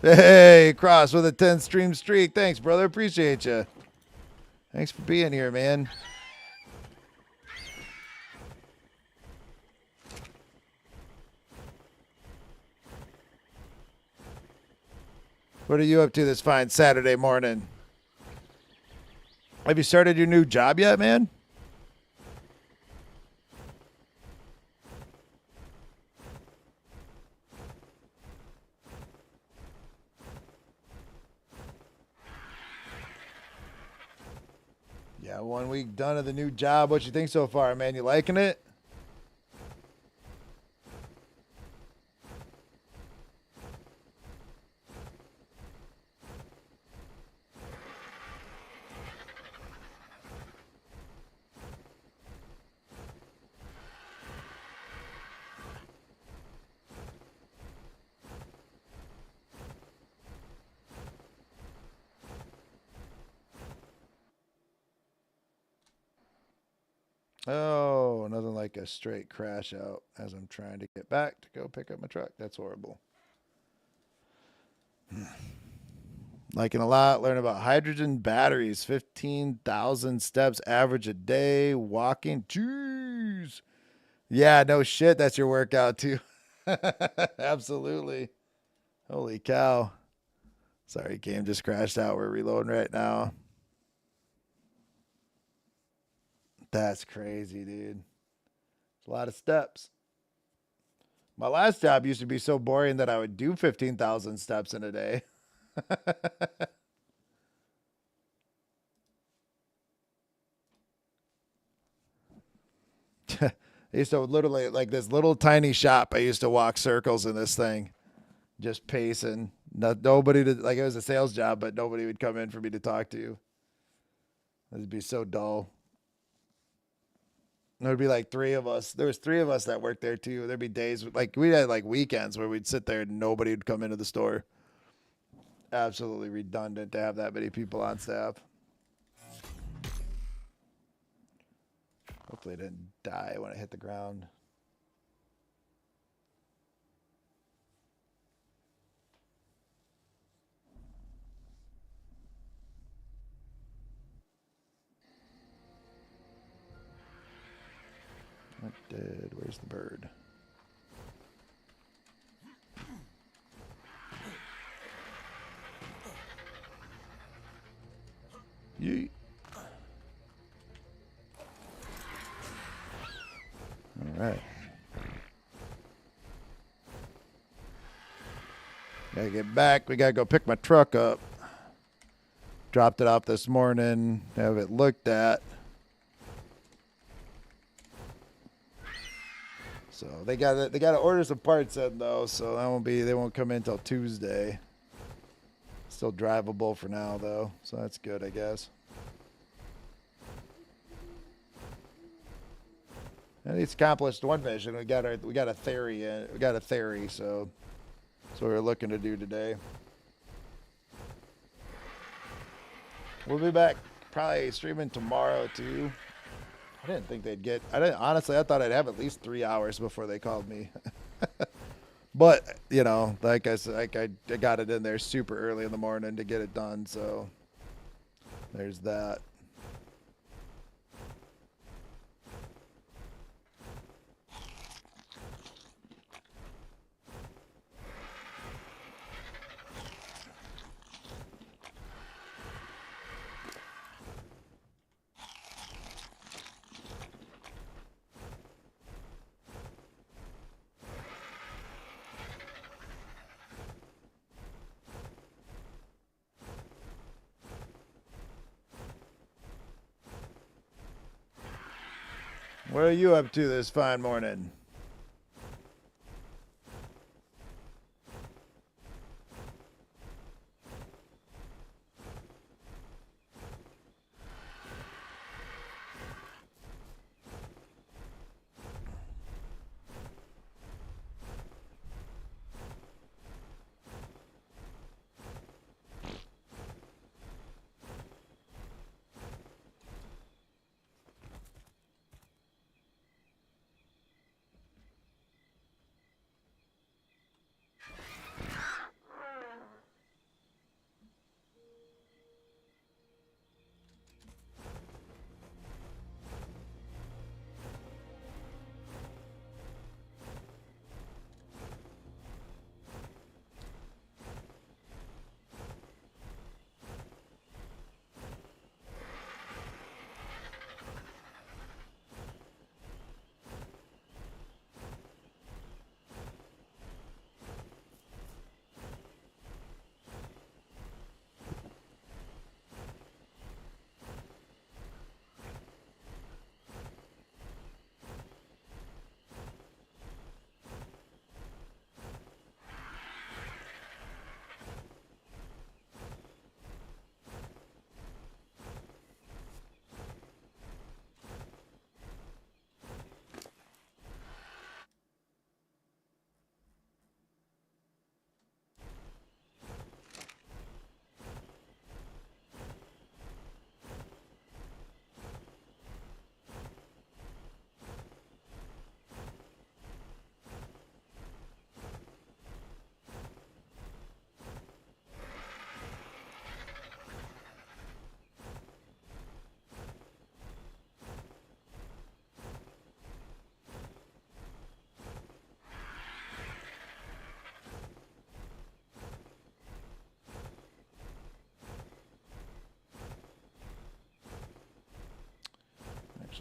Hey, Cross with a 10 stream streak. Thanks, brother. Appreciate you. Thanks for being here, man. What are you up to this fine Saturday morning? Have you started your new job yet, man? Yeah, 1 week done of the new job. What you think so far, man? You liking it? Oh, nothing like a straight crash out as I'm trying to get back to go pick up my truck. That's horrible. Liking a lot. Learn about hydrogen batteries. 15,000 steps average a day. Walking. Jeez. Yeah, no shit. That's your workout too. Absolutely. Holy cow. Sorry, game just crashed out. We're reloading right now. That's crazy, dude. It's a lot of steps. My last job used to be so boring that I would do 15,000 steps in a day. I used to literally, like this little tiny shop, I used to walk circles in this thing, just pacing. Nobody to, like, it was a sales job, but nobody would come in for me to talk to. It'd be so dull. There'd be like three of us. There was three of us that worked there too. There'd be days like we had like weekends where we'd sit there and nobody would come into the store. Absolutely redundant to have that many people on staff. Hopefully, I didn't die when I hit the ground. Not dead. Where's the bird? Yeet. All right. Gotta get back. We gotta go pick my truck up. Dropped it off this morning. Have it looked at. So they gotta order some parts in though, so they won't come in until Tuesday. Still drivable for now though, so that's good, I guess. At least accomplished one mission. We got a theory in. We got a theory, so that's what we're looking to do today. We'll be back probably streaming tomorrow too. I didn't think they'd get. Honestly, I thought I'd have at least 3 hours before they called me. But you know, like I said, like I got it in there super early in the morning to get it done. So there's that. What are you up to this fine morning?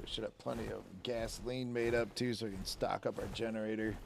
Actually, should have plenty of gasoline made up too, so we can stock up our generator.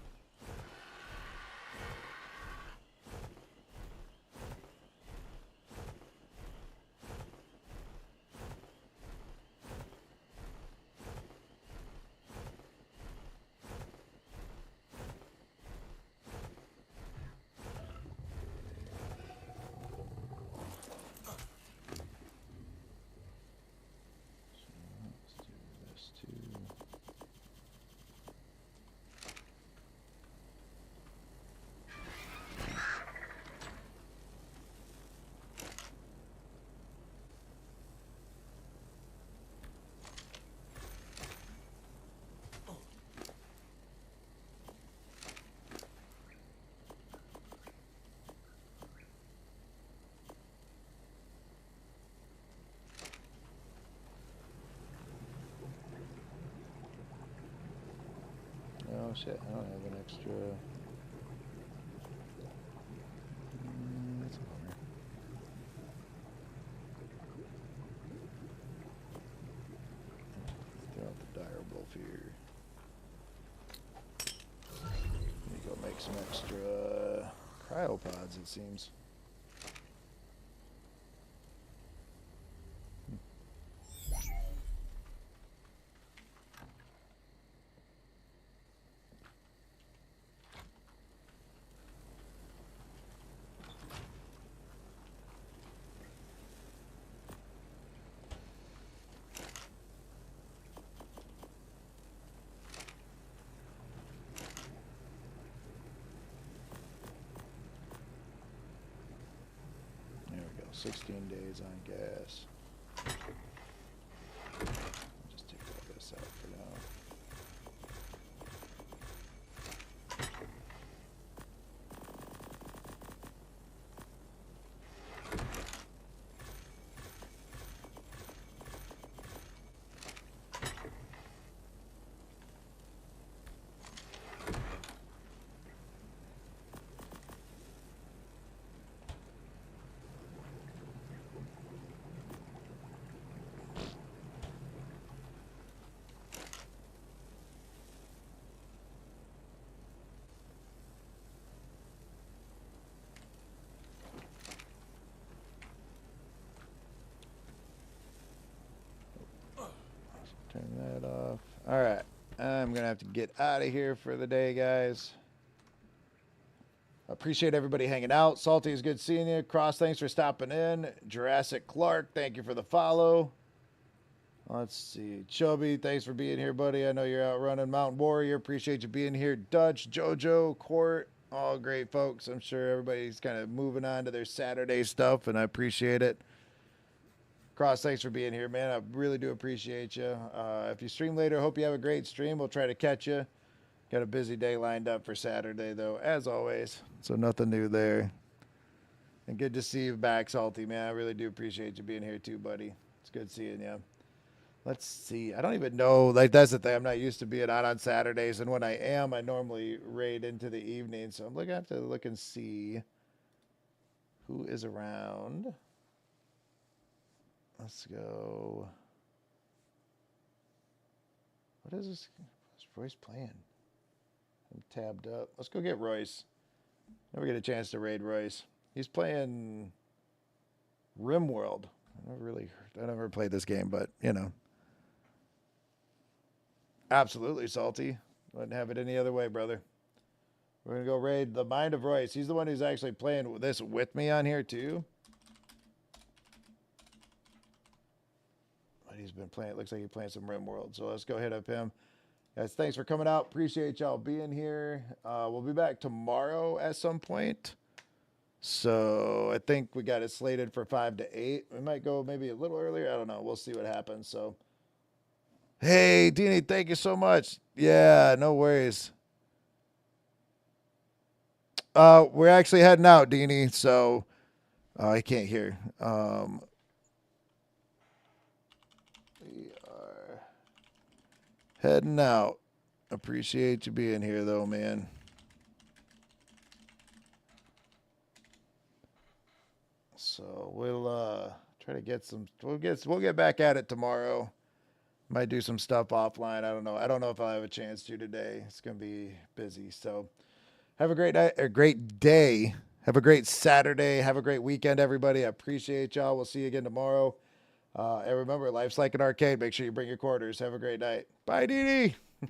Oh shit, I don't have an extra. That's a bummer. Throw out the dire wolf here. Let me go make some extra cryopods, it seems. There we go, 16 days on gas. I'll just take all this out for now. Turn that off. All right, I'm gonna have to get out of here for the day, guys. Appreciate everybody hanging out. Salty, is good seeing you. Cross, thanks for stopping in. Jurassic Clark, thank you for the follow. Let's see. Chubby, thanks for being here, buddy. I know you're out running. Mountain Warrior, appreciate you being here. Dutch, Jojo, Court, all great folks. I'm sure everybody's kind of moving on to their Saturday stuff, and I appreciate it. Cross, thanks for being here, man. I really do appreciate you. If you stream later, hope you have a great stream. We'll try to catch you. Got a busy day lined up for Saturday, though, as always. So nothing new there. And good to see you back, Salty, man. I really do appreciate you being here, too, buddy. It's good seeing you. Let's see. I don't even know. Like, that's the thing. I'm not used to being out on Saturdays. And when I am, I normally raid into the evening. So I'm going to have to look and see who is around. Let's go. What is this? What's Royce playing? I'm tabbed up. Let's go get Royce. Never get a chance to raid Royce. He's playing RimWorld. I never played this game, but you know. Absolutely, Salty. Wouldn't have it any other way, brother. We're gonna go raid the Mind of Royce. He's the one who's actually playing this with me on here too. But he's been playing. It looks like he's playing some RimWorld. So let's go hit up him. Guys, thanks for coming out. Appreciate y'all being here. We'll be back tomorrow at some point. So I think we got it slated for 5 to 8. We might go maybe a little earlier. I don't know. We'll see what happens. So, hey, Deanie, thank you so much. Yeah, no worries. We're actually heading out, Deanie. So I can't hear. We are heading out. Appreciate you being here, though, man. So we'll try to get some. We'll get back at it tomorrow. Might do some stuff offline. I don't know. I don't know if I'll have a chance to today. It's gonna be busy. So have a great night, a great day. Have a great Saturday. Have a great weekend, everybody. I appreciate y'all. We'll see you again tomorrow. And remember, life's like an arcade. Make sure you bring your quarters. Have a great night. Bye, Dee Dee.